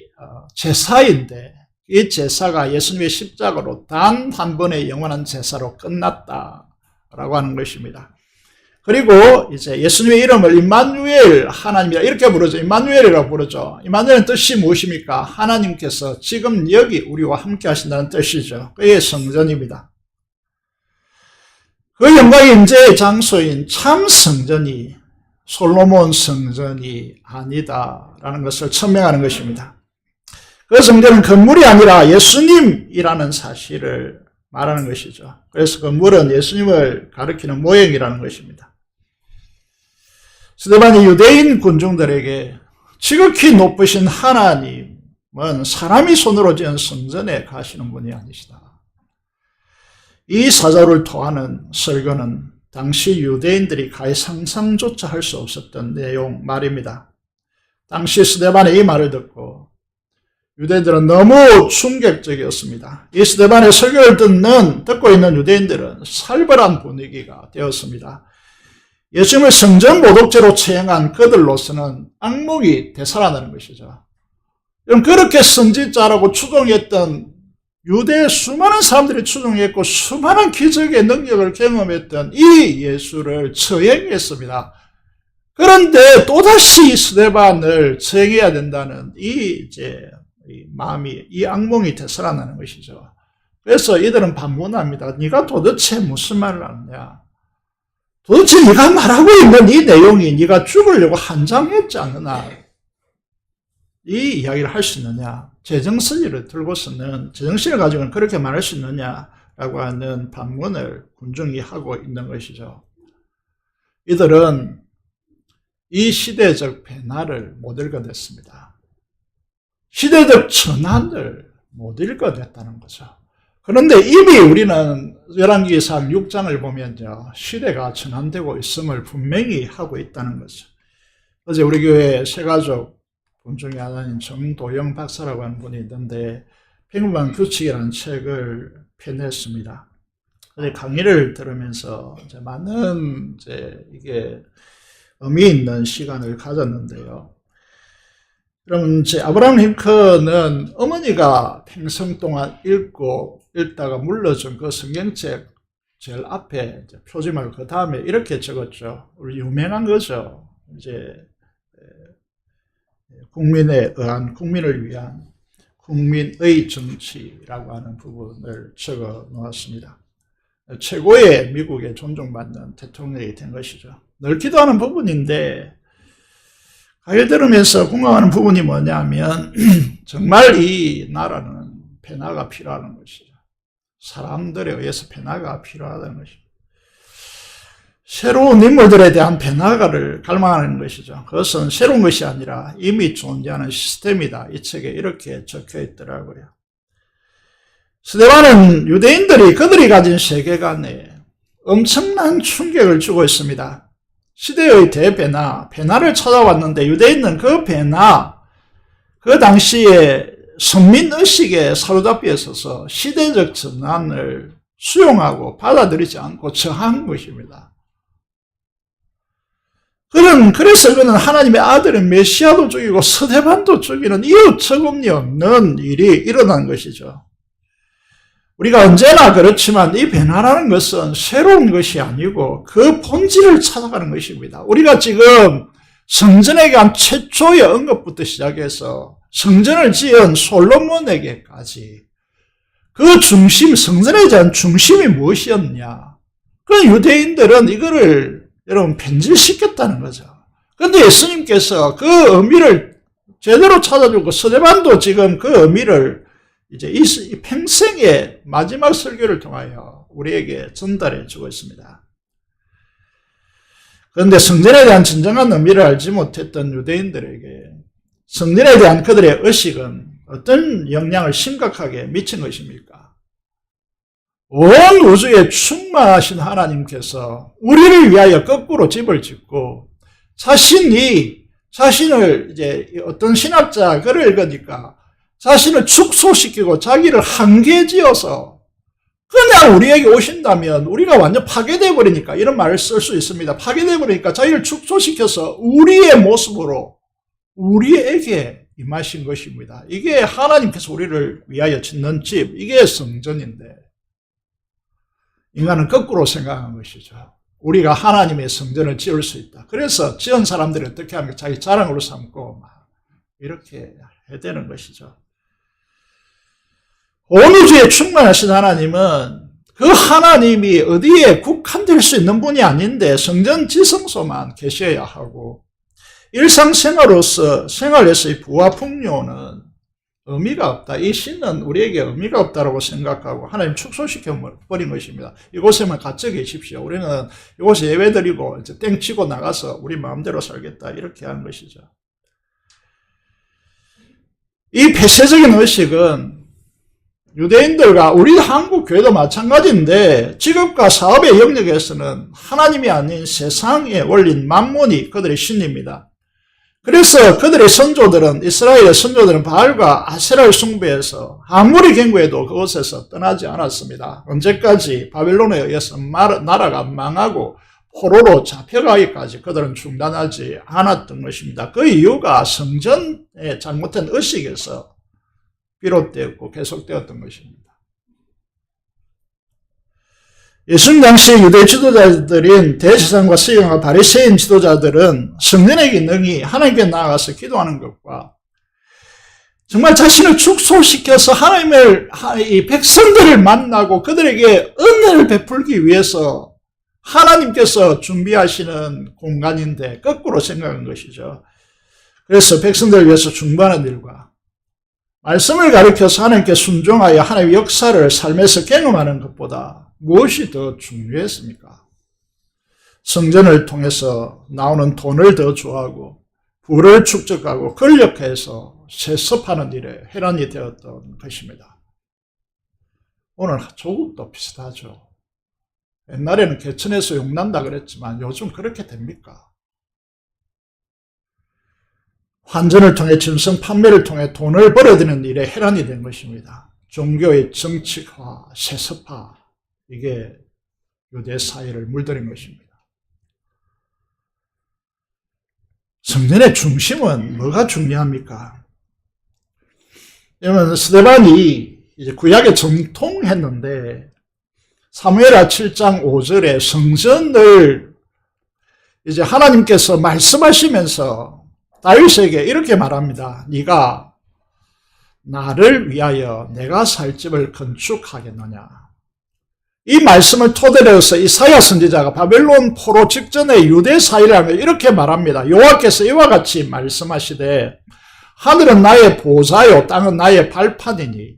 Speaker 4: 제사인데, 이 제사가 예수님의 십자가로 단 한 번의 영원한 제사로 끝났다라고 하는 것입니다. 그리고 이제 예수님의 이름을 임마누엘 하나님이라 이렇게 부르죠. 임마누엘이라고 부르죠. 임마누엘은 뜻이 무엇입니까? 하나님께서 지금 여기 우리와 함께 하신다는 뜻이죠. 그게 성전입니다. 그 영광의 임재의 장소인 참 성전이 솔로몬 성전이 아니다라는 것을 천명하는 것입니다. 그 성전은 건물이 아니라 예수님이라는 사실을 말하는 것이죠. 그래서 건물은 예수님을 가리키는 모형이라는 것입니다. 스데반이 유대인 군중들에게 지극히 높으신 하나님은 사람이 손으로 지은 성전에 가시는 분이 아니시다. 이 사절을 토하는 설교는 당시 유대인들이 가히 상상조차 할 수 없었던 내용 말입니다. 당시 스데반의 이 말을 듣고 유대인들은 너무 충격적이었습니다. 이 스데반의 설교를 듣고 있는 유대인들은 살벌한 분위기가 되었습니다. 예수님을 성전 모독죄로 처형한 그들로서는 악몽이 되살아나는 것이죠. 그렇게 선지자라고 추종했던 유대의 수많은 사람들이 추종했고 수많은 기적의 능력을 경험했던 이 예수를 처형했습니다. 그런데 또다시 스데반을 처형해야 된다는 이 마음이, 이 악몽이 되살아나는 것이죠. 그래서 이들은 반문합니다. 네가 도대체 무슨 말을 하느냐? 도대체 네가 말하고 있는 이 내용이 네가 죽으려고 한장했지 않느냐, 이 이야기를 할 수 있느냐, 제정신을 들고서는, 제정신을 가지고는 그렇게 말할 수 있느냐라고 하는 반문을 군중이 하고 있는 것이죠. 이들은 이 시대적 변화를 못 읽어냈습니다. 시대적 전환을 못 읽어냈다는 거죠. 그런데 이미 우리는 열왕기상 6장을 보면요, 시대가 전환되고 있음을 분명히 하고 있다는 거죠. 어제 우리 교회 새가족 분 중에 하나인 정도영 박사라고 하는 분이 있는데 평범한 규칙이라는 책을 펴냈습니다. 어제 강의를 들으면서 이제 많은 이게 의미 있는 시간을 가졌는데요. 그럼 아브라함 링컨은 어머니가 평생 동안 읽다가 물려준 그 성경책 제일 앞에 표지말 그 다음에 이렇게 적었죠. 우리 유명한 거죠. 이제 국민에 의한, 국민을 위한 국민의 정치라고 하는 부분을 적어 놓았습니다. 최고의 미국에 존중받는 대통령이 된 것이죠. 늘 기도하는 부분인데 강의 들으면서 공감하는 부분이 뭐냐면 정말 이 나라는 변화가 필요하는 것이죠. 사람들에 의해서 변화가 필요하다는 것이죠. 새로운 인물들에 대한 변화를 갈망하는 것이죠. 그것은 새로운 것이 아니라 이미 존재하는 시스템이다. 이 책에 이렇게 적혀 있더라고요. 스데반은 유대인들이 그들이 가진 세계관에 엄청난 충격을 주고 있습니다. 시대의 변화를 찾아왔는데 유대인은 그 변화, 그 당시에 선민의식에 사로잡혀 있어서 시대적 전환을 수용하고 받아들이지 않고 저항한 것입니다. 그래서 그는 하나님의 아들인 메시아도 죽이고 스데반도 죽이는 이유처금이 없는 일이 일어난 것이죠. 우리가 언제나 그렇지만 이 변화라는 것은 새로운 것이 아니고 그 본질을 찾아가는 것입니다. 우리가 지금 성전에 대한 최초의 언급부터 시작해서 성전을 지은 솔로몬에게까지 그 중심, 성전에 대한 중심이 무엇이었냐? 그 유대인들은 이거를 여러분 변질시켰다는 거죠. 그런데 예수님께서 그 의미를 제대로 찾아주고 스데반도 지금 그 의미를 이제 이 평생의 마지막 설교를 통하여 우리에게 전달해 주고 있습니다. 그런데 성전에 대한 진정한 의미를 알지 못했던 유대인들에게 성전에 대한 그들의 의식은 어떤 영향을 심각하게 미친 것입니까? 온 우주에 충만하신 하나님께서 우리를 위하여 거꾸로 집을 짓고 자신을 이제 어떤 신학자 글을 읽으니까 자신을 축소시키고 자기를 한계지어서 그냥 우리에게 오신다면 우리가 완전 파괴되어 버리니까 이런 말을 쓸 수 있습니다. 파괴되어 버리니까 자기를 축소시켜서 우리의 모습으로 우리에게 임하신 것입니다. 이게 하나님께서 우리를 위하여 짓는 집, 이게 성전인데 인간은 거꾸로 생각한 것이죠. 우리가 하나님의 성전을 지을 수 있다. 그래서 지은 사람들이 어떻게 하면 자기 자랑으로 삼고 막 이렇게 해대는 것이죠. 온 우주에 충만하신 하나님은 그 하나님이 어디에 국한될 수 있는 분이 아닌데 성전 지성소만 계셔야 하고 생활에서의 부와 풍요는 의미가 없다. 이 신은 우리에게 의미가 없다고 생각하고 하나님 축소시켜버린 것입니다. 이곳에만 갇혀 계십시오. 우리는 이곳에 예배드리고 이제 땡치고 나가서 우리 마음대로 살겠다. 이렇게 하는 것이죠. 이 폐쇄적인 의식은 유대인들과 우리 한국 교회도 마찬가지인데 직업과 사업의 영역에서는 하나님이 아닌 세상의 원리인 만몬이 그들의 신입니다. 그래서 그들의 선조들은 이스라엘의 선조들은 바알과 아세라를 숭배해서 아무리 경고해도 그곳에서 떠나지 않았습니다. 언제까지? 바벨론에 의해서 나라가 망하고 포로로 잡혀가기까지 그들은 중단하지 않았던 것입니다. 그 이유가 성전의 잘못된 의식에서 비롯되었고 계속되었던 것입니다. 예수님 당시 유대 지도자들인 대제사장과 서기관과 바리새인 지도자들은 성전에게 능히 하나님께 나아가서 기도하는 것과 정말 자신을 축소시켜서 이 백성들을 만나고 그들에게 은혜를 베풀기 위해서 하나님께서 준비하시는 공간인데 거꾸로 생각한 것이죠. 그래서 백성들을 위해서 중보하는 일과 말씀을 가르쳐서 하나님께 순종하여 하나님의 역사를 삶에서 경험하는 것보다 무엇이 더 중요했습니까? 성전을 통해서 나오는 돈을 더 좋아하고 부를 축적하고 권력해서 세습하는 일에 혈안이 되었던 것입니다. 오늘 조국도 비슷하죠. 옛날에는 개천에서 용난다 그랬지만 요즘 그렇게 됩니까? 환전을 통해 짐승 판매를 통해 돈을 벌어들이는 일에 혈안이 된 것입니다. 종교의 정치화, 세습화, 이게 유대 사회를 물들인 것입니다. 성전의 중심은 뭐가 중요합니까? 여러분, 스데반이 이제 구약에 정통했는데 사무엘하 7장 5절에 성전을 이제 하나님께서 말씀하시면서 다윗에게 이렇게 말합니다. 네가 나를 위하여 내가 살 집을 건축하겠느냐. 이 말씀을 토대로 해서 이사야 선지자가 바벨론 포로 직전에 유대 사회를 이렇게 말합니다. 여호와께서 이와 같이 말씀하시되 하늘은 나의 보좌요 땅은 나의 발판이니.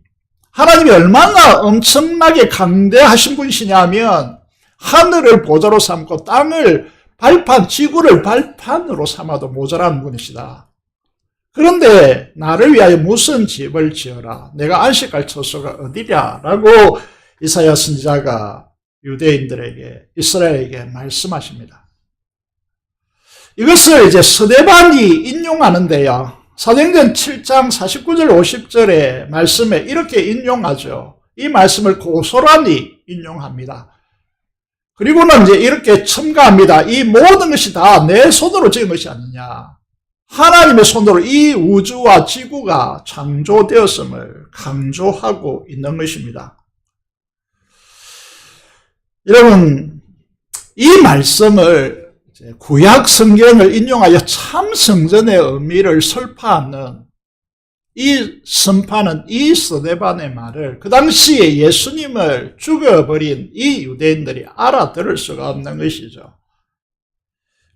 Speaker 4: 하나님이 얼마나 엄청나게 강대하신 분이시냐 하면 하늘을 보좌로 삼고 땅을 발판, 지구를 발판으로 삼아도 모자란 분이시다. 그런데 나를 위하여 무슨 집을 지어라. 내가 안식할 처소가 어디랴 라고 이사야 선지자가 유대인들에게, 이스라엘에게 말씀하십니다. 이것을 이제 스데반이 인용하는데요. 사도행전 7장 49절 50절의 말씀에 이렇게 인용하죠. 이 말씀을 고스란히 인용합니다. 그리고는 이제 이렇게 첨가합니다. 이 모든 것이 다 내 손으로 지은 것이 아니냐. 하나님의 손으로 이 우주와 지구가 창조되었음을 강조하고 있는 것입니다. 여러분, 이 말씀을 구약 성경을 인용하여 참 성전의 의미를 설파하는 이 선파는 이 스데반의 말을 그 당시에 예수님을 죽여버린 이 유대인들이 알아들을 수가 없는 것이죠.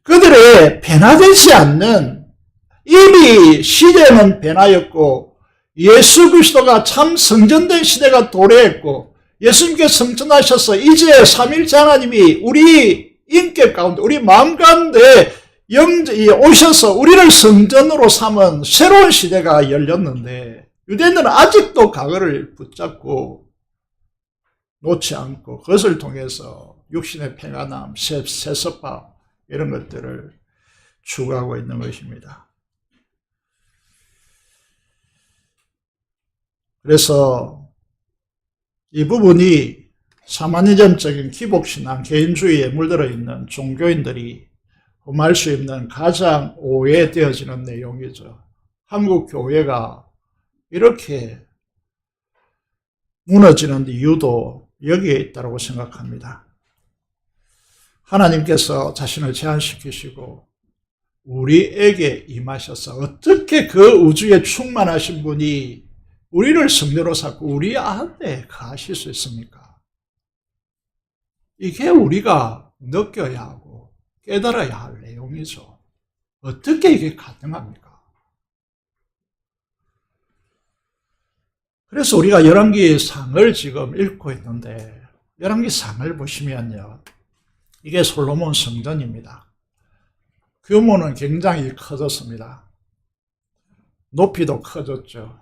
Speaker 4: 그들의 변화되지 않는, 이미 시대는 변화였고 예수 그리스도가 참 성전된 시대가 도래했고 예수님께서 성전하셔서 이제 삼일째 하나님이 우리 인격 가운데, 우리 마음 가운데 오셔서 우리를 성전으로 삼은 새로운 시대가 열렸는데 유대인들은 아직도 과거를 붙잡고 놓지 않고 그것을 통해서 육신의 평안함, 세습화 이런 것들을 추구하고 있는 것입니다. 그래서 이 부분이 사마니즘적인 기복신앙, 개인주의에 물들어 있는 종교인들이 험할 수 있는 가장 오해되어지는 내용이죠. 한국 교회가 이렇게 무너지는 이유도 여기에 있다고 생각합니다. 하나님께서 자신을 제한시키시고 우리에게 임하셔서 어떻게 그 우주에 충만하신 분이 우리를 성녀로 삼고 우리 안에 가실 수 있습니까? 이게 우리가 느껴야 하고 깨달아야 할 내용이죠. 어떻게 이게 가능합니까? 그래서 우리가 열왕기상을 지금 읽고 있는데 열왕기상을 보시면요. 이게 솔로몬 성전입니다. 규모는 굉장히 커졌습니다. 높이도 커졌죠.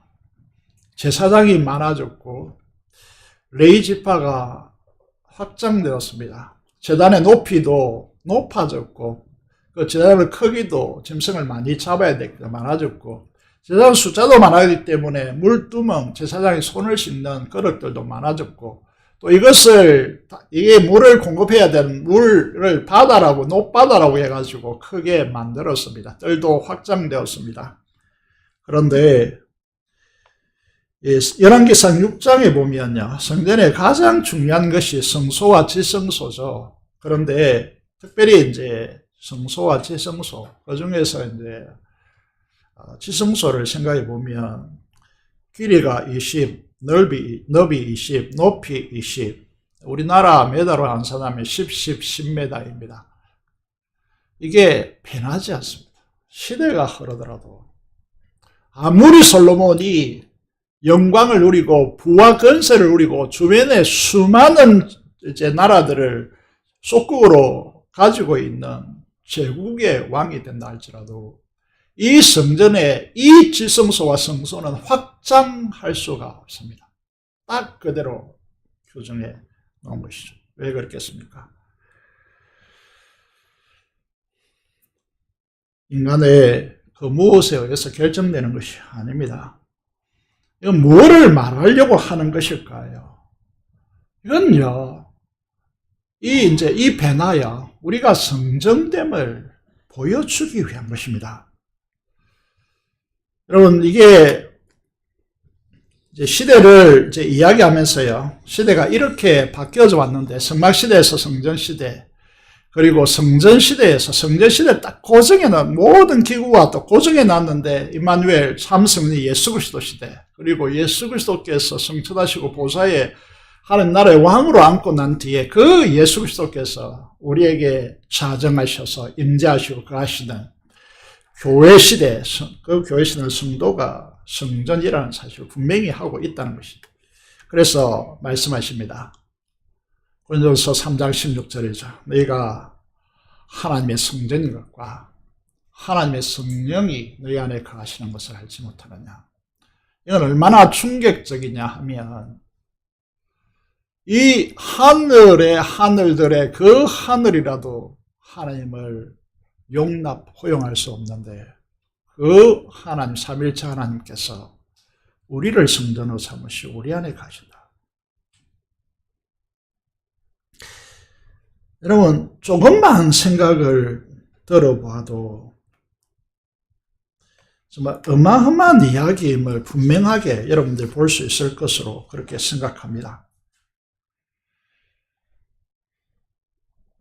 Speaker 4: 제사장이 많아졌고 레위 지파가 확장되었습니다. 제단의 높이도 높아졌고 그 제단의 크기도 짐승을 많이 잡아야 되기도 많아졌고 제사장 숫자도 많아지기 때문에 물두멍, 제사장이 손을 씻는 그릇들도 많아졌고 또 이게 물을 공급해야 되는 물을 바다라고, 높바다라고 해가지고 크게 만들었습니다. 뜰도 확장되었습니다. 그런데 열왕기상 6장에 보면요. 성전의 가장 중요한 것이 성소와 지성소죠. 그런데 특별히 이제 성소와 지성소, 그 중에서 이제 지성소를 생각해 보면 길이가 20, 넓이 20, 높이 20, 우리나라 메다로 환산하면 10m입니다. 이게 변하지 않습니다. 시대가 흐르더라도 아무리 솔로몬이 영광을 누리고 부와 권세를 누리고 주변에 수많은 이제 나라들을 속국으로 가지고 있는 제국의 왕이 된다 할지라도 이 성전의 이 지성소와 성소는 확장할 수가 없습니다. 딱 그대로 규정해 놓은 것이죠. 왜 그렇겠습니까? 인간의 그 무엇에 의해서 결정되는 것이 아닙니다. 이건 뭐를 말하려고 하는 것일까요? 이건요, 이 변화야, 우리가 성정됨을 보여주기 위한 것입니다. 여러분, 이게 이제 시대를 이제 이야기하면서요, 시대가 이렇게 바뀌어져 왔는데, 성막시대에서 성전시대, 그리고 성전시대에서 성전시대 딱 고정해놓은 모든 기구가 또 고정해놨는데, 임마누엘 참성리 예수 그리스도 시대, 그리고 예수 그리스도께서 성천하시고 보좌에 하는 나라의 왕으로 앉고 난 뒤에 그 예수 그리스도께서 우리에게 자정하셔서 임재하시고 거하시는 교회 시대, 그 교회 시대는 성도가 성전이라는 사실을 분명히 하고 있다는 것입니다. 그래서 말씀하십니다. 고린도서 3장 16절이죠. 너희가 하나님의 성전인 것과 하나님의 성령이 너희 안에 거하시는 것을 알지 못하느냐. 이건 얼마나 충격적이냐 하면 이 하늘의 하늘들의 그 하늘이라도 하나님을 허용할 수 없는데 그 하나님, 삼일체 하나님께서 우리를 성전으로 삼으시고 우리 안에 가신다. 여러분, 조금만 생각을 들어봐도 정말 어마어마한 이야기임을 분명하게 여러분들이 볼 수 있을 것으로 그렇게 생각합니다.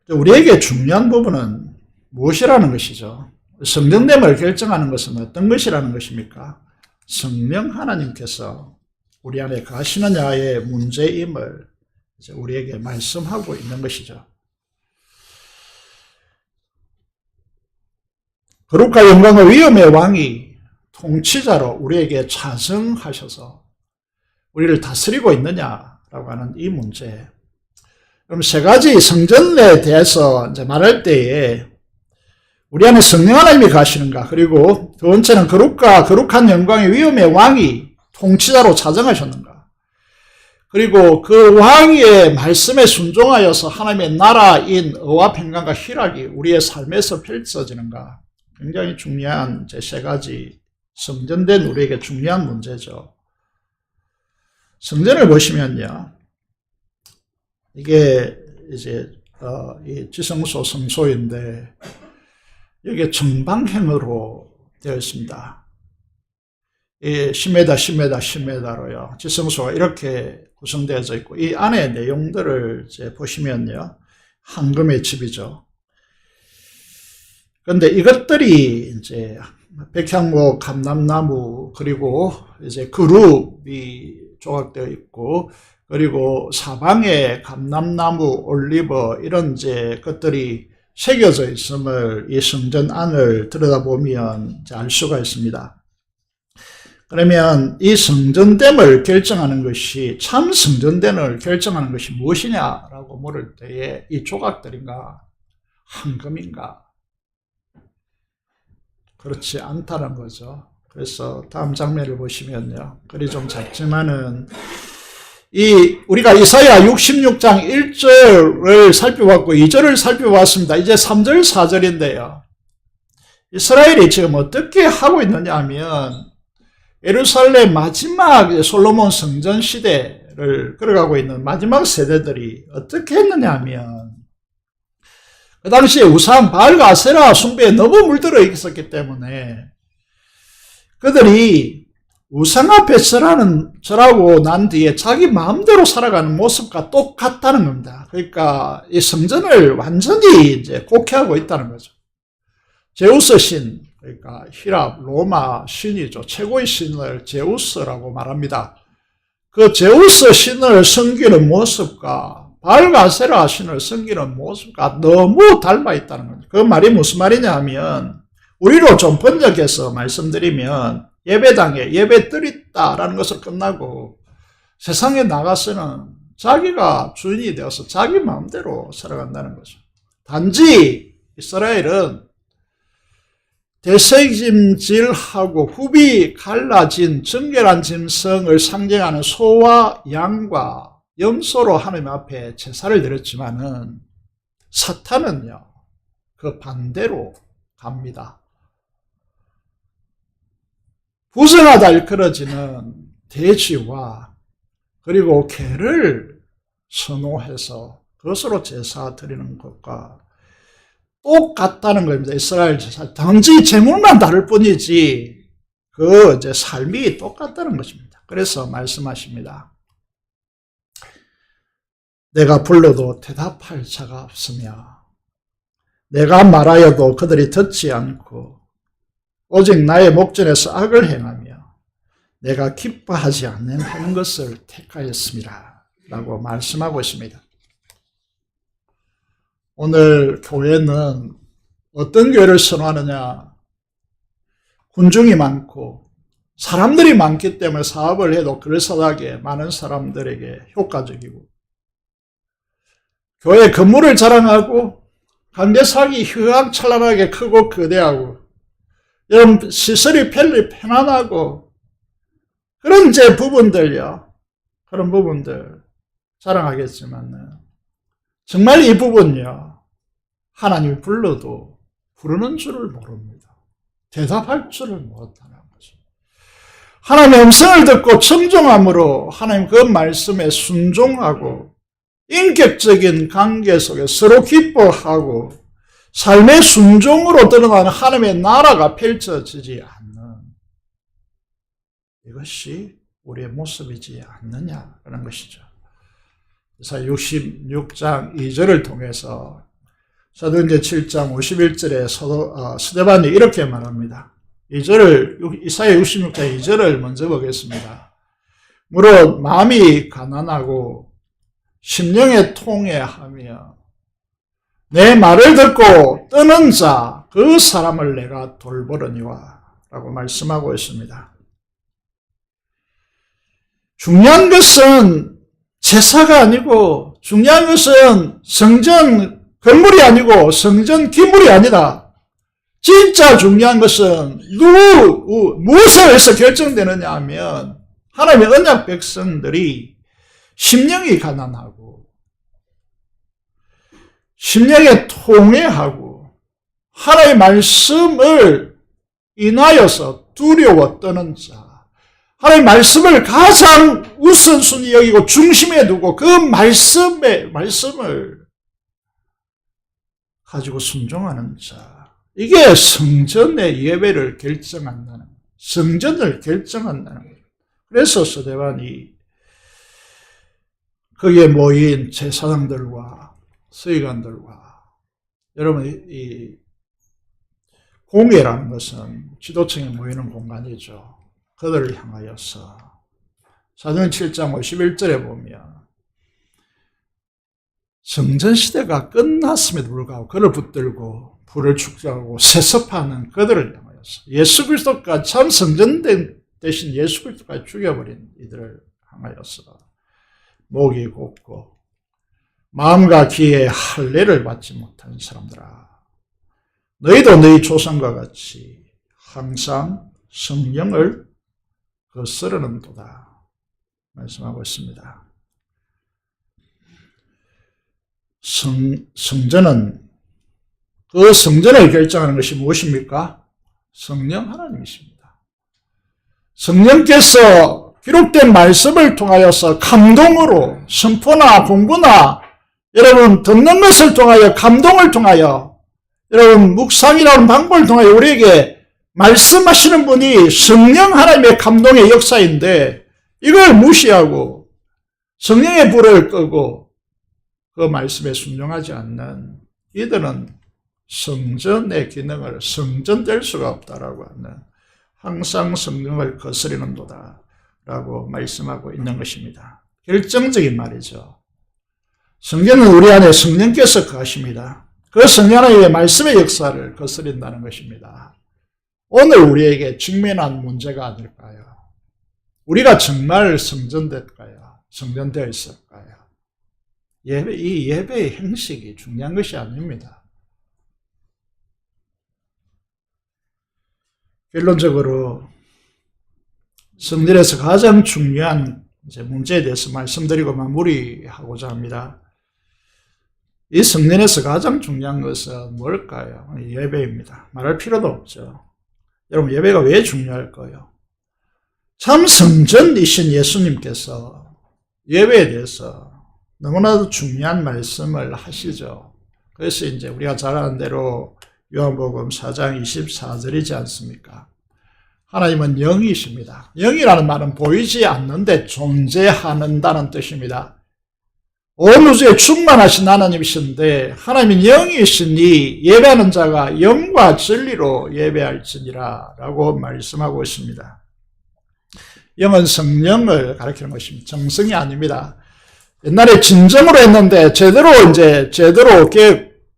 Speaker 4: 우리에게 중요한 부분은 무엇이라는 것이죠? 성령됨을 결정하는 것은 어떤 것이라는 것입니까? 성령 하나님께서 우리 안에 가시느냐의 문제임을 이제 우리에게 말씀하고 있는 것이죠. 거룩과 영광의 위엄의 왕이 통치자로 우리에게 자정하셔서 우리를 다스리고 있느냐라고 하는 이 문제. 그럼 세 가지 성전에 대해서 이제 말할 때에 우리 안에 성령 하나님이 가시는가, 그리고 두 번째는 거룩한 영광의 위엄의 왕이 통치자로 자정하셨는가, 그리고 그 왕의 말씀에 순종하여서 하나님의 나라인 의와 평강과 희락이 우리의 삶에서 펼쳐지는가. 굉장히 중요한 이제 세 가지 성전된 우리에게 중요한 문제죠. 성전을 보시면요, 이게 이제 이 지성소 성소인데 여기에 정방형으로 되어 있습니다. 이 10m로요. 지성소가 이렇게 구성되어져 있고 이 안에 내용들을 이제 보시면요, 황금의 집이죠. 그런데 이것들이 이제 백향목, 감람나무, 그리고 이제 그룹이 조각되어 있고, 그리고 사방에 감람나무, 올리브 이런 이제 것들이 새겨져 있음을 이 성전 안을 들여다보면 알 수가 있습니다. 그러면 이 성전됨을 결정하는 것이, 참 성전됨을 결정하는 것이 무엇이냐라고 물을 때에 이 조각들인가 황금인가? 그렇지 않다는 거죠. 그래서 다음 장면을 보시면요, 글이 좀 작지만은 우리가 이사야 66장 1절을 살펴봤고 2절을 살펴봤습니다. 이제 3절, 4절인데요. 이스라엘이 지금 어떻게 하고 있느냐 하면 예루살렘 마지막 솔로몬 성전 시대를 걸어가고 있는 마지막 세대들이 어떻게 했느냐 하면 그 당시에 우상 바알과 아세라 숭배에 너무 물들어 있었기 때문에 그들이 우상 앞에 절하고 난 뒤에 자기 마음대로 살아가는 모습과 똑같다는 겁니다. 그러니까 이 성전을 완전히 이제 곡해하고 있다는 거죠. 제우스 신, 그러니까 히랍, 로마 신이죠. 최고의 신을 제우스라고 말합니다. 그 제우스 신을 섬기는 모습과 바알가세라 신을 섬기는 모습과 너무 닮아 있다는 거죠. 그 말이 무슨 말이냐 하면 우리로 좀 번역해서 말씀드리면 예배당에 예배들이 있다라는 것을 끝나고 세상에 나가서는 자기가 주인이 되어서 자기 마음대로 살아간다는 거죠. 단지 이스라엘은 대sek임질하고 굽이 갈라진 정결한 짐승을 상징하는 소와 양과 염소로 하나님 앞에 제사를 드렸지만은 사탄은요 그 반대로 갑니다. 부정하다 일컬어지는 돼지와 그리고 개를 선호해서 그것으로 제사 드리는 것과 똑같다는 겁니다. 이스라엘 제사. 단지 제물만 다를 뿐이지 그 이제 삶이 똑같다는 것입니다. 그래서 말씀하십니다. 내가 불러도 대답할 자가 없으며 내가 말하여도 그들이 듣지 않고 오직 나의 목전에서 악을 행하며 내가 기뻐하지 않는 것을 택하였습니다. 라고 말씀하고 있습니다. 오늘 교회는 어떤 교회를 선호하느냐? 군중이 많고 사람들이 많기 때문에 사업을 해도 그럴싸하게 많은 사람들에게 효과적이고 교회 건물을 자랑하고 관계사항이 휘황찬란하게 크고 거대하고 이런 시설이 편안하고 그런 이제 부분들요. 그런 부분들 자랑하겠지만 정말 이 부분요. 하나님이 불러도 부르는 줄을 모릅니다. 대답할 줄을 모른다는 거죠. 하나님의 음성을 듣고 청종함으로 하나님 그 말씀에 순종하고 인격적인 관계 속에 서로 기뻐하고 삶의 순종으로 드러나는 하나님의 나라가 펼쳐지지 않는 이것이 우리의 모습이지 않느냐라는 것이죠. 그래서 66장 2절을 통해서 사도행전 7장 51절에 스데반이 이렇게 말합니다. 이사야 66장 2절을 먼저 보겠습니다. 무릇 마음이 가난하고 심령에 통회하며 내 말을 듣고 뜨는 자 그 사람을 내가 돌보려니와 라고 말씀하고 있습니다. 중요한 것은 제사가 아니고 중요한 것은 성전 건물이 아니고 성전 기물이 아니다. 진짜 중요한 것은 무엇을 해서 결정되느냐 하면 하나님의 언약 백성들이 심령이 가난하고 심령에 통회하고 하나님의 말씀을 인하여서 두려워 떠는 자 하나님의 말씀을 가장 우선순위 여기고 중심에 두고 그 말씀을 가지고 순종하는 자 이게 성전의 예배를 결정한다는 성전을 결정한다는 거예요. 그래서 스데반이 거기에 모인 제사장들과 서기관들과 여러분 이 공회라는 것은 지도층에 모이는 공간이죠. 그들을 향하여서 사도행전 7장 51절에 보면 성전시대가 끝났음에도 불구하고 그를 붙들고 불을 축제하고 세습하는 그들을 향하여서 예수 그리스도가 참 성전 대신 예수 그리스도까지 죽여버린 이들을 향하여서 목이 곧고 마음과 귀에 할례를 받지 못한 사람들아 너희도 너희 조상과 같이 항상 성령을 거스르는도다 말씀하고 있습니다. 성전은 그 성전을 결정하는 것이 무엇입니까? 성령 하나님이십니다. 성령께서 기록된 말씀을 통하여서 감동으로 선포나 공부나 여러분 듣는 것을 통하여 감동을 통하여 여러분 묵상이라는 방법을 통하여 우리에게 말씀하시는 분이 성령 하나님의 감동의 역사인데 이걸 무시하고 성령의 불을 끄고 그 말씀에 순종하지 않는 이들은 성전의 기능을 성전될 수가 없다라고 하는 항상 성령을 거스리는도다 라고 말씀하고 있는 것입니다. 결정적인 말이죠. 성경은 우리 안에 성령께서 거하십니다. 그 성령 안에 말씀의 역사를 거스린다는 것입니다. 오늘 우리에게 직면한 문제가 아닐까요? 우리가 정말 성전될까요? 성전되어 있을까요? 이 예배의 형식이 중요한 것이 아닙니다. 결론적으로 성전에서 가장 중요한 문제에 대해서 말씀드리고 마무리하고자 합니다. 이 성전에서 가장 중요한 것은 뭘까요? 예배입니다. 말할 필요도 없죠. 여러분, 예배가 왜 중요할까요? 참 성전이신 예수님께서 예배에 대해서 너무나도 중요한 말씀을 하시죠. 그래서 이제 우리가 잘 아는 대로 요한복음 4장 24절이지 않습니까? 하나님은 영이십니다. 영이라는 말은 보이지 않는데 존재하는다는 뜻입니다. 온 우주에 충만하신 하나님이신데 하나님은 영이시니 예배하는 자가 영과 진리로 예배할지니라 라고 말씀하고 있습니다. 영은 성령을 가리키는 것입니다. 정성이 아닙니다. 옛날에 진정으로 했는데 제대로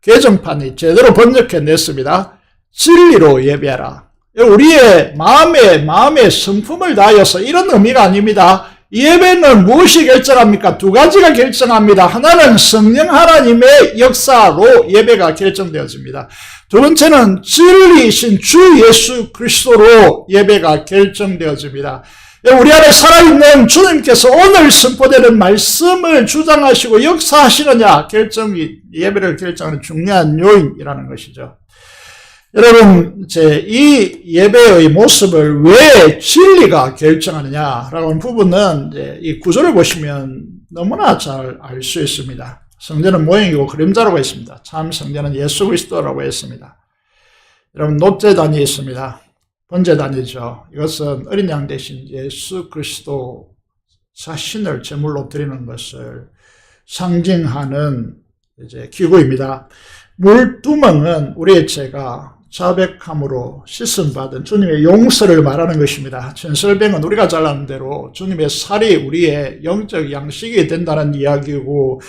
Speaker 4: 개정판이 제대로 번역해냈습니다. 진리로 예배하라. 우리의 마음의 성품을 다하여서 이런 의미가 아닙니다. 예배는 무엇이 결정합니까? 두 가지가 결정합니다. 하나는 성령 하나님의 역사로 예배가 결정되어집니다. 두 번째는 진리이신 주 예수 그리스도로 예배가 결정되어집니다. 우리 안에 살아있는 주님께서 오늘 선포되는 말씀을 주장하시고 역사하시느냐 예배를 결정하는 중요한 요인이라는 것이죠. 여러분, 이 예배의 모습을 왜 진리가 결정하느냐라고 하는 부분은 이 구조를 보시면 너무나 잘 알 수 있습니다. 성전은 모형이고 그림자라고 했습니다. 참 성전은 예수 그리스도라고 했습니다. 여러분, 놋제단이 있습니다. 번제단이죠. 이것은 어린 양 대신 예수 그리스도 자신을 제물로 드리는 것을 상징하는 기구입니다. 물두멍은 우리의 죄가 자백함으로 씻음받은 주님의 용서를 말하는 것입니다. 천설병은 우리가 잘 아는 대로 주님의 살이 우리의 영적 양식이 된다는 이야기고,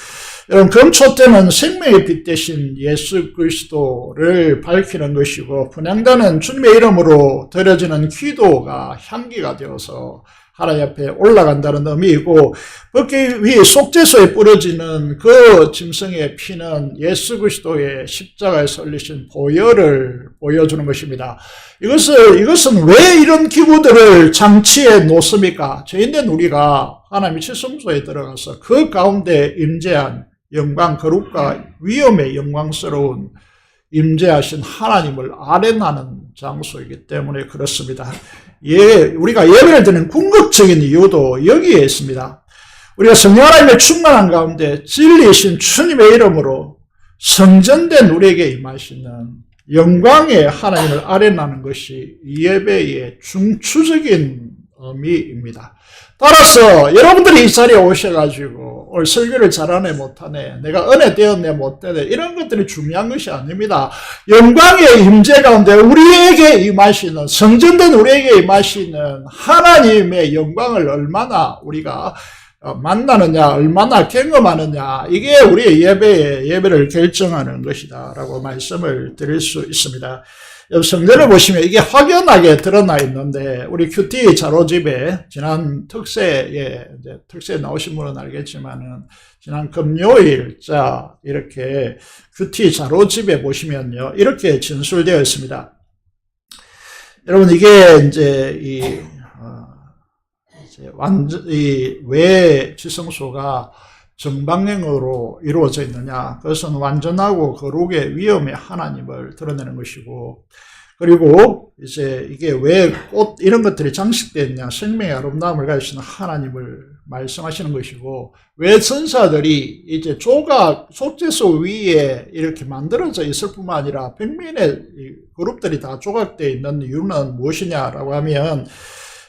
Speaker 4: 여러분, 금초대는 생명의 빛 대신 예수 그리스도를 밝히는 것이고, 분향단은 주님의 이름으로 드려지는 기도가 향기가 되어서 하나님 앞에 올라간다는 의미이고, 법궤 위 속죄소에 뿌려지는 그 짐승의 피는 예수 그리스도의 십자가에서 흘리신 보혈을 보여주는 것입니다. 이것은 왜 이런 기구들을 장치에 놓습니까? 죄인된 우리가 하나님의 칠성소에 들어가서 그 가운데 임재한 영광, 거룩과 위엄의 영광스러운 임재하신 하나님을 아련하는 장소이기 때문에 그렇습니다. 우리가 예배를 드리는 궁극적인 이유도 여기에 있습니다. 우리가 성령 하나님의 충만한 가운데 진리이신 주님의 이름으로 성전된 우리에게 임하시는 영광의 하나님을 아련하는 것이 이 예배의 중추적인 의미입니다. 따라서 여러분들이 이 자리에 오셔가지고 오늘 설교를 잘하네 못하네, 내가 은혜 되었네 못되네, 이런 것들이 중요한 것이 아닙니다. 영광의 임재 가운데 우리에게 임하시는, 성전된 우리에게 임하시는 하나님의 영광을 얼마나 우리가 만나느냐, 얼마나 경험하느냐, 이게 우리의 예배를 결정하는 것이다 라고 말씀을 드릴 수 있습니다. 성전을 보시면 이게 확연하게 드러나 있는데, 우리 큐티 자료집에 지난 특세에 나오신 분은 알겠지만은, 지난 금요일자 이렇게 큐티 자료집에 보시면요, 이렇게 진술되어 있습니다. 여러분, 이게 왜 지성소가 정방향으로 이루어져 있느냐? 그것은 완전하고 거룩의 위엄의 하나님을 드러내는 것이고, 그리고 이게 왜 꽃 이런 것들이 장식되어 있냐? 생명의 아름다움을 가지시는 하나님을 말씀하시는 것이고, 왜 천사들이 이제 속죄소 위에 이렇게 만들어져 있을 뿐만 아니라 백민의 그룹들이 다 조각되어 있는 이유는 무엇이냐라고 하면,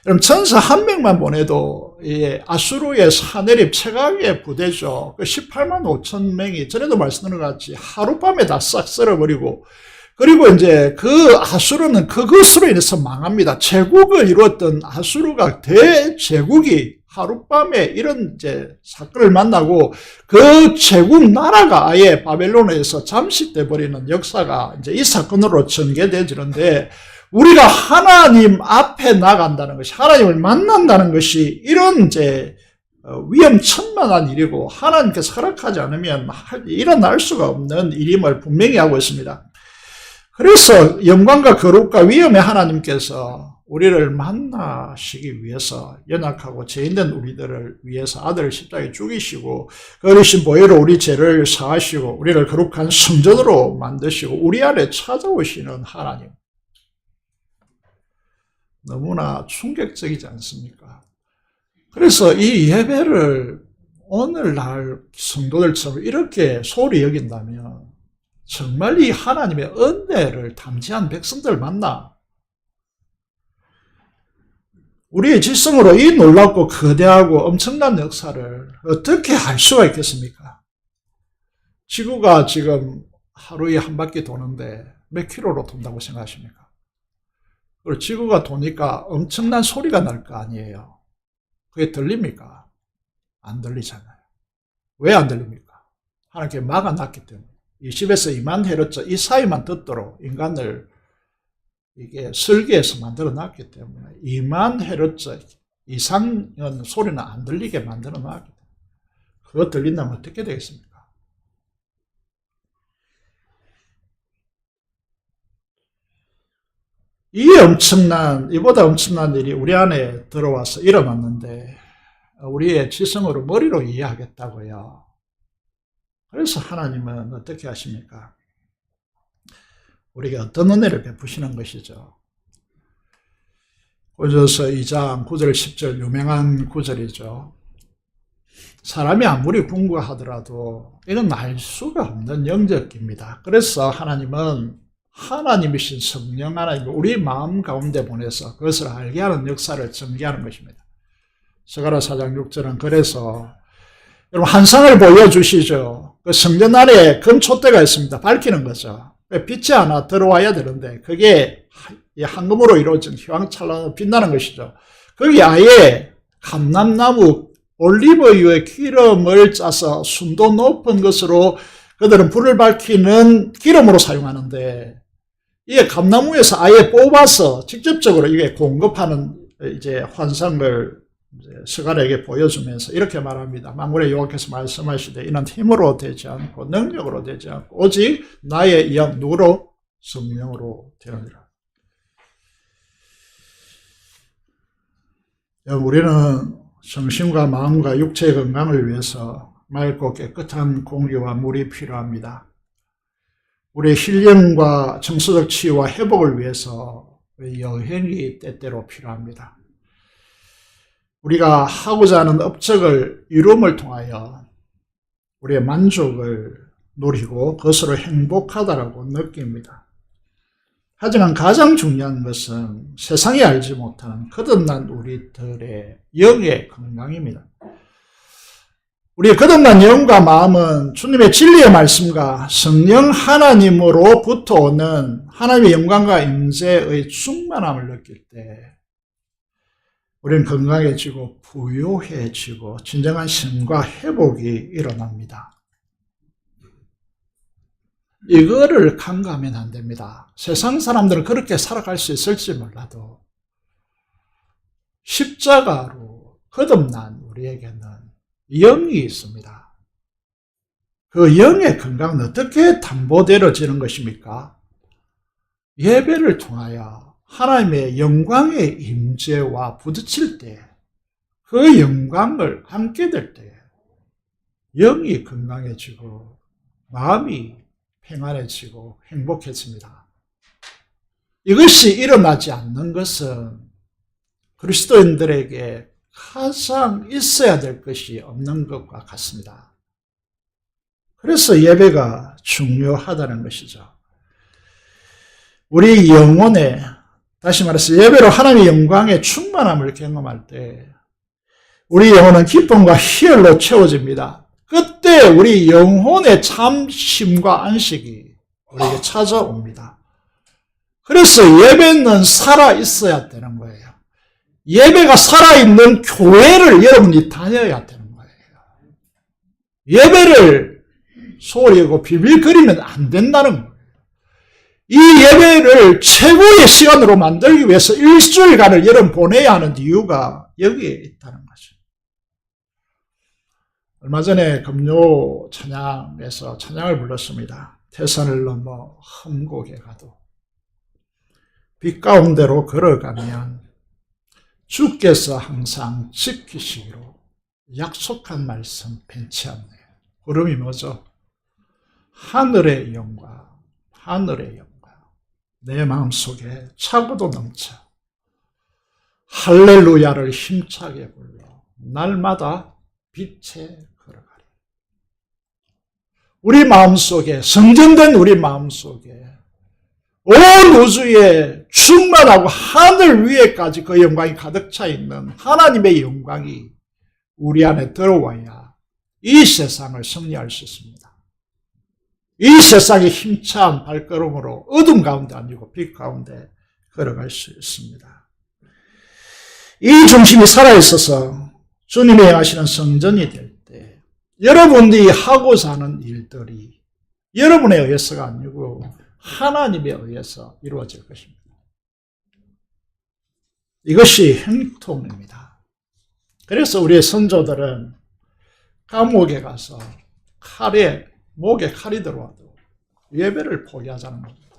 Speaker 4: 그럼 천사 한 명만 보내도 아수르의 사내립 최강의 부대죠. 18만 5천 명이 전에도 말씀드린 것 같이 하룻밤에 다 싹 쓸어버리고, 그리고 이제 그 아수르는 그것으로 인해서 망합니다. 제국을 이루었던 아수르가 대제국이 하룻밤에 이런 이제 사건을 만나고 그 제국 나라가 아예 바벨론에서 잠식돼 버리는 역사가 이제 이 사건으로 전개되지는데 우리가 하나님 앞에 나간다는 것이 하나님을 만난다는 것이 이런 이제 위험천만한 일이고 하나님께서 허락하지 않으면 일어날 수가 없는 일임을 분명히 하고 있습니다. 그래서 영광과 거룩과 위엄의 하나님께서 우리를 만나시기 위해서 연약하고 죄인된 우리들을 위해서 아들을 십자가에 죽이시고 그 어리신 보혈로 우리 죄를 사하시고 우리를 거룩한 성전으로 만드시고 우리 안에 찾아오시는 하나님. 너무나 충격적이지 않습니까? 그래서 이 예배를 오늘날 성도들처럼 이렇게 소홀히 여긴다면 정말 이 하나님의 은혜를 담지한 백성들 만나 우리의 질성으로 이 놀랍고 거대하고 엄청난 역사를 어떻게 할 수가 있겠습니까? 지구가 지금 하루에 한 바퀴 도는데 몇 킬로로 돈다고 생각하십니까? 그리고 지구가 도니까 엄청난 소리가 날 거 아니에요. 그게 들립니까? 안 들리잖아요. 왜 안 들립니까? 하나님께 막아놨기 때문에. 20에서 2만 헤르츠 이 사이만 듣도록 인간을 이게 설계해서 만들어 놨기 때문에 2만 헤르츠 이상은 소리는 안 들리게 만들어 놨기 때문에 그거 들린다면 어떻게 되겠습니까? 이보다 엄청난 일이 우리 안에 들어와서 일어났는데 우리의 지성으로 머리로 이해하겠다고요. 그래서 하나님은 어떻게 하십니까? 우리에게 어떤 은혜를 베푸시는 것이죠. 고린도서 2장 9절 10절 유명한 구절이죠. 사람이 아무리 궁구하더라도 이건 알 수가 없는 영적입니다. 그래서 하나님은 하나님이신 성령 하나님을 우리 마음 가운데 보내서 그것을 알게 하는 역사를 전개하는 것입니다. 스가랴 4장 6절은 그래서 여러분 환상을 보여주시죠. 그 성전 안에 금촛대가 있습니다. 밝히는 거죠. 빛이 하나 들어와야 되는데 그게 황금으로 이루어진 휘황찬란하고 빛나는 것이죠. 거기 아예 감람나무 올리브유의 기름을 짜서 순도 높은 것으로 그들은 불을 밝히는 기름으로 사용하는데 이게 감나무에서 아예 뽑아서 직접적으로 이게 공급하는 이제 환상을 스가랴에게 보여주면서 이렇게 말합니다. 만군의 여호와께서 말씀하시되 이는 힘으로 되지 않고 능력으로 되지 않고 오직 나의 영 누구로? 성령으로 되느니라. 우리는 정신과 마음과 육체의 건강을 위해서 맑고 깨끗한 공기와 물이 필요합니다. 우리의 힐링과 정서적 치유와 회복을 위해서 여행이 때때로 필요합니다. 우리가 하고자 하는 업적을 이룸을 통하여 우리의 만족을 누리고 그것으로 행복하다라고 느낍니다. 하지만 가장 중요한 것은 세상이 알지 못하는 거듭난 우리들의 영의 건강입니다. 우리의 거듭난 영과 마음은 주님의 진리의 말씀과 성령 하나님으로부터 오는 하나님의 영광과 임재의 충만함을 느낄 때 우리는 건강해지고 부유해지고 진정한 신과 회복이 일어납니다. 이거를 간과하면 안 됩니다. 세상 사람들은 그렇게 살아갈 수 있을지 몰라도 십자가로 거듭난 우리에게는 영이 있습니다. 그 영의 건강은 어떻게 담보되어지는 것입니까? 예배를 통하여 하나님의 영광의 임재와 부딪힐 때, 그 영광을 함께 될 때, 영이 건강해지고, 마음이 평안해지고, 행복해집니다. 이것이 일어나지 않는 것은 그리스도인들에게 가장 있어야 될 것이 없는 것과 같습니다. 그래서 예배가 중요하다는 것이죠. 우리 영혼에 다시 말해서 예배로 하나님의 영광의 충만함을 경험할 때 우리 영혼은 기쁨과 희열로 채워집니다. 그때 우리 영혼의 참 쉼과 안식이 우리에게 찾아옵니다. 그래서 예배는 살아 있어야 되는 거예요. 예배가 살아있는 교회를 여러분이 다녀야 되는 거예요. 예배를 소리하고 빌빌거리면 안 된다는 거예요. 이 예배를 최고의 시간으로 만들기 위해서 일주일간을 여러분 보내야 하는 이유가 여기에 있다는 거죠. 얼마 전에 금요 찬양에서 찬양을 불렀습니다. 태산을 넘어 험곡에 가도 빛 가운데로 걸어가면 주께서 항상 지키시기로 약속한 말씀 변치 않네요. 그름이 뭐죠? 하늘의 영광, 하늘의 영광. 내 마음속에 차고도 넘쳐 할렐루야를 힘차게 불러 날마다 빛에 걸어가리. 우리 마음속에, 성전된 우리 마음속에 온 우주에 충만하고 하늘 위에까지 그 영광이 가득 차 있는 하나님의 영광이 우리 안에 들어와야 이 세상을 승리할 수 있습니다. 이 세상의 힘찬 발걸음으로 어둠 가운데 아니고 빛 가운데 걸어갈 수 있습니다. 이 중심이 살아있어서 주님이 행하시는 성전이 될 때 여러분들이 하고자 하는 일들이 여러분에 의해서가 아니고 하나님에 의해서 이루어질 것입니다. 이것이 형통입니다. 그래서 우리의 선조들은 감옥에 가서 목에 칼이 들어와도 예배를 포기하자는 겁니다.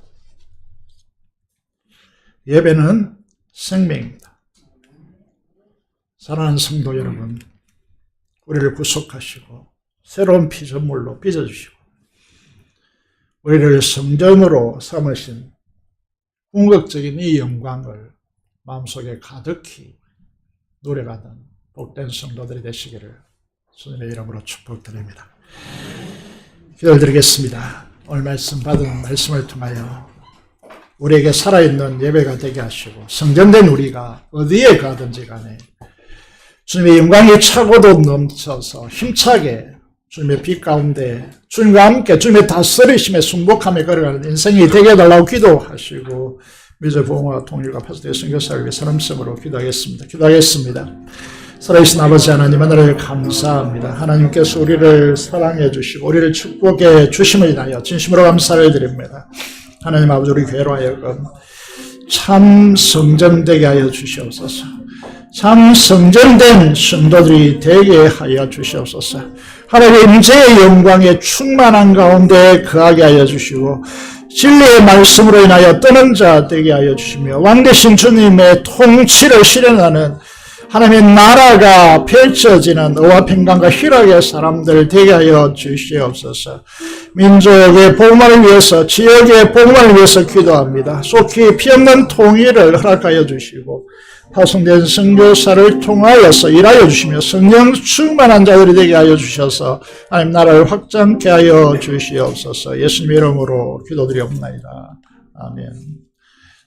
Speaker 4: 예배는 생명입니다. 사랑하는 성도 여러분, 우리를 구속하시고 새로운 피조물로 빚어주시고 우리를 성전으로 삼으신 궁극적인 이 영광을 마음속에 가득히 누려가는 복된 성도들이 되시기를 주님의 이름으로 축복드립니다. 기도를 드리겠습니다. 오늘 말씀 받은 말씀을 통하여 우리에게 살아있는 예배가 되게 하시고 성전된 우리가 어디에 가든지 간에 주님의 영광이 차고도 넘쳐서 힘차게 주님의 빛 가운데 주님과 함께 주님의 다스리심에 순복함에 걸어가는 인생이 되게 해달라고 기도하시고 미저 보험과 통일과 파수대의 선교사를 위해 사람성으로 기도하겠습니다. 살아계신 아버지 하나님 하나님을 감사합니다. 하나님께서 우리를 사랑해 주시고 우리를 축복해 주심을 인하여 진심으로 감사를 드립니다. 하나님 아버지 우리 교회로 하여금 참 성전되게 하여 주시옵소서. 참 성전된 성도들이 되게 하여 주시옵소서. 하나님의 임재의 영광에 충만한 가운데 거하게 하여 주시고 진리의 말씀으로 인하여 뜨는 자 되게 하여 주시며 왕되신 주님의 통치를 실현하는 하나님의 나라가 펼쳐지는 의와 평강과 희락의 사람들 되게 하여 주시옵소서. 민족의 복음을 위해서 지역의 복음을 위해서 기도합니다. 속히 피없는 통일을 허락하여 주시고 파송된 선교사를 통하여서 일하여 주시며 성령 충만한 자들이 되게 하여 주셔서 하나님 나라를 확장케 하여 주시옵소서. 예수님의 이름으로 기도드리옵나이다. 아멘.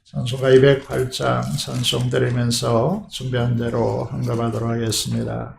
Speaker 4: 찬송가 208장 찬송 드리면서 준비한 대로 헌금하도록 하겠습니다.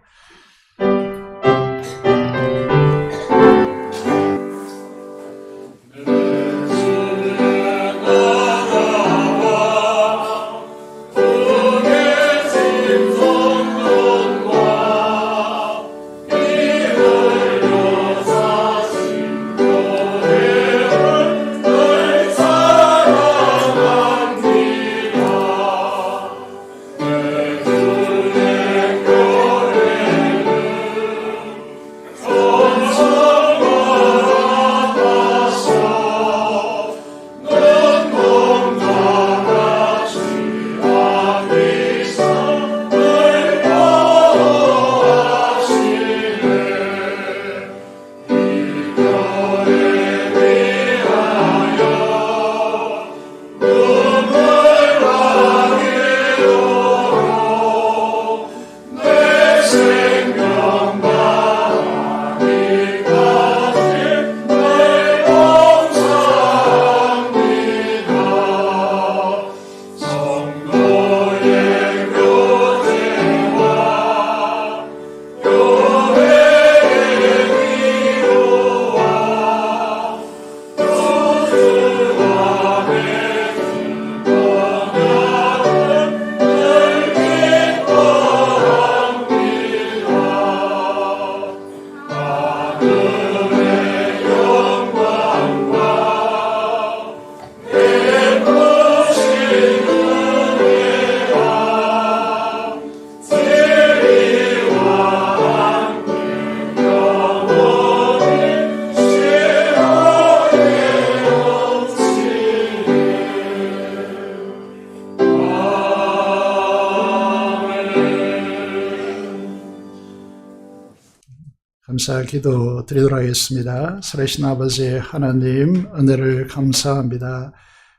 Speaker 4: 감사 기도 드리도록 하겠습니다. 살아계신 아버지 하나님, 은혜를 감사합니다.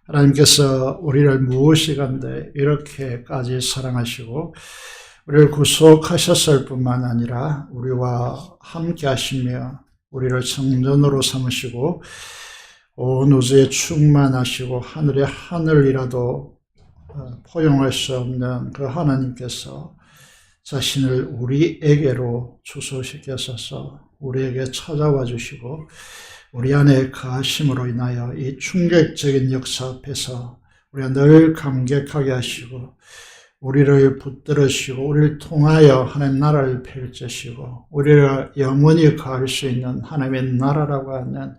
Speaker 4: 하나님께서 우리를 무엇이간데 이렇게까지 사랑하시고 우리를 구속하셨을 뿐만 아니라 우리와 함께 하시며 우리를 성전으로 삼으시고 온 우주에 충만하시고 하늘의 하늘이라도 포용할 수 없는 그 하나님께서 자신을 우리에게로 주소시켜서 우리에게 찾아와 주시고 우리 안에 거하심으로 인하여 이 충격적인 역사 앞에서 우리가 늘 감격하게 하시고 우리를 붙들으시고 우리를 통하여 하나님 나라를 펼치시고 우리가 영원히 거할 수 있는 하나님의 나라라고 하는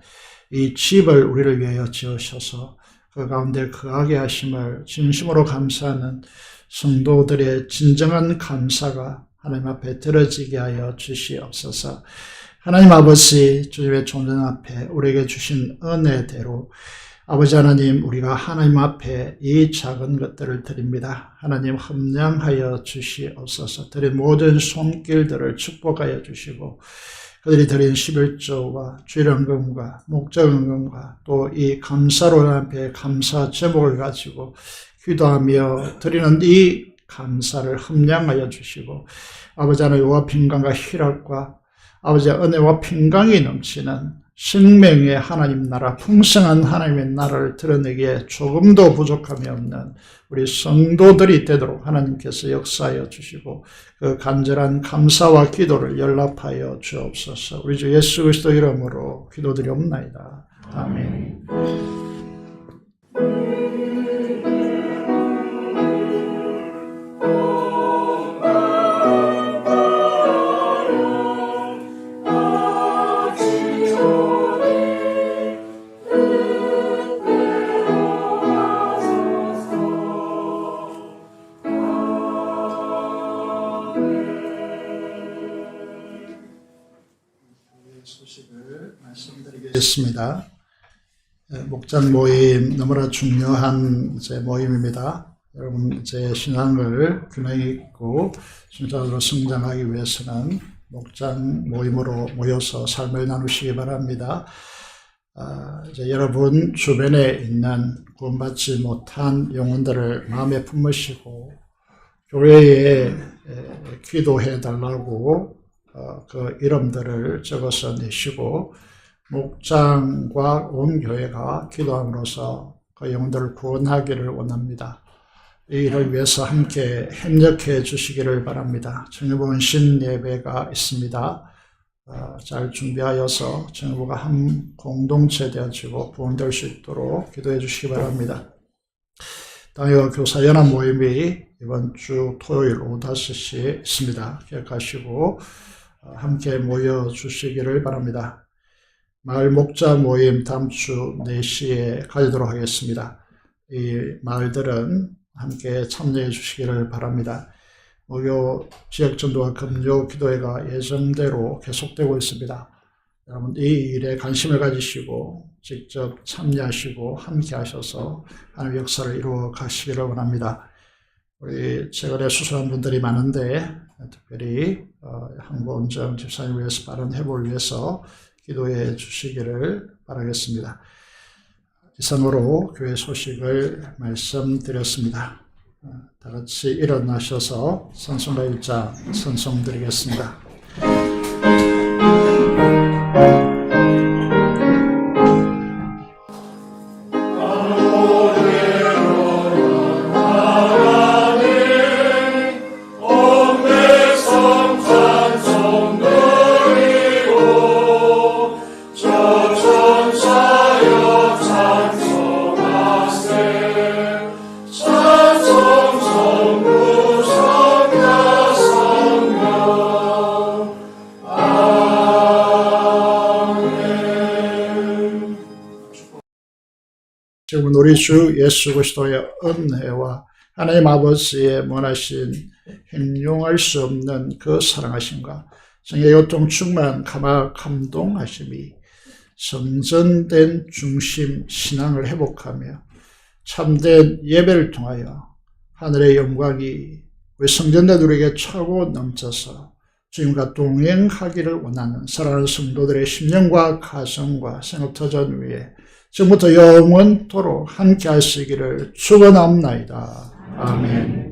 Speaker 4: 이 집을 우리를 위하여 지으셔서 그 가운데 거하게 하심을 진심으로 감사하는 성도들의 진정한 감사가 하나님 앞에 들어지게 하여 주시옵소서. 하나님 아버지 주님의 존전 앞에 우리에게 주신 은혜대로 아버지 하나님, 우리가 하나님 앞에 이 작은 것들을 드립니다. 하나님 함량하여 주시옵소서. 드린 모든 손길들을 축복하여 주시고 그들이 드린 11조와 주일헌금과 목자헌금과 또 이 감사로 앞에 감사 제목을 가지고 기도하며 드리는 이 감사를 함량하여 주시고 아버지 하나님 와 평강과 희락과 아버지의 은혜와 평강이 넘치는 생명의 하나님 나라, 풍성한 하나님의 나라를 드러내기에 조금도 부족함이 없는 우리 성도들이 되도록 하나님께서 역사하여 주시고 그 간절한 감사와 기도를 연락하여 주옵소서. 우리 주 예수 그리스도 이름으로 기도드리옵나이다. 아멘. 소식을 말씀드리겠습니다. 목장 모임 너무나 중요한 모임입니다. 여러분 제 신앙을 균형 있고 순서로 성장하기 위해서는 목장 모임으로 모여서 삶을 나누시기 바랍니다. 여러분 주변에 있는 구원받지 못한 영혼들을 마음에 품으시고 교회에 기도해 달라고 그 이름들을 적어서 내시고 목장과 온 교회가 기도함으로써 그 영혼들을 구원하기를 원합니다. 이 일을 위해서 함께 협력해 주시기를 바랍니다. 청년부원신 예배가 있습니다. 잘 준비하여서 청년부가 한 공동체 되어지고 구원될 수 있도록 기도해 주시기 바랍니다. 당요 교사 연합 모임이 이번 주 토요일 오후 5시에 있습니다. 기억하시고 함께 모여 주시기를 바랍니다. 마을 목자 모임 다음 주 4시에 가지도록 하겠습니다. 이 마을들은 함께 참여해 주시기를 바랍니다. 목요 지역전도와 금요 기도회가 예정대로 계속되고 있습니다. 여러분 이 일에 관심을 가지시고 직접 참여하시고 함께 하셔서 하나님의 역사를 이루어 가시기를 원합니다. 우리 최근에 수술한 분들이 많은데 특별히 항보원장 집사님 위해서 빠른 회복을 위해서 기도해 주시기를 바라겠습니다. 이상으로 교회 소식을 말씀드렸습니다. 다 같이 일어나셔서 찬송가 1장 찬송드리겠습니다. 지금 우리 주 예수 그리스도의 은혜와 하나님 아버지의 원하신 행용할 수 없는 그 사랑하심과 성의 요통 충만 감동하심이 성전된 중심 신앙을 회복하며 참된 예배를 통하여 하늘의 영광이 우리 성전된 우리에게 차고 넘쳐서 주님과 동행하기를 원하는 사랑하는 성도들의 심령과 가정과 생업터전 위에 지금부터 영원토록 함께 하시기를 축원합니다. 아멘.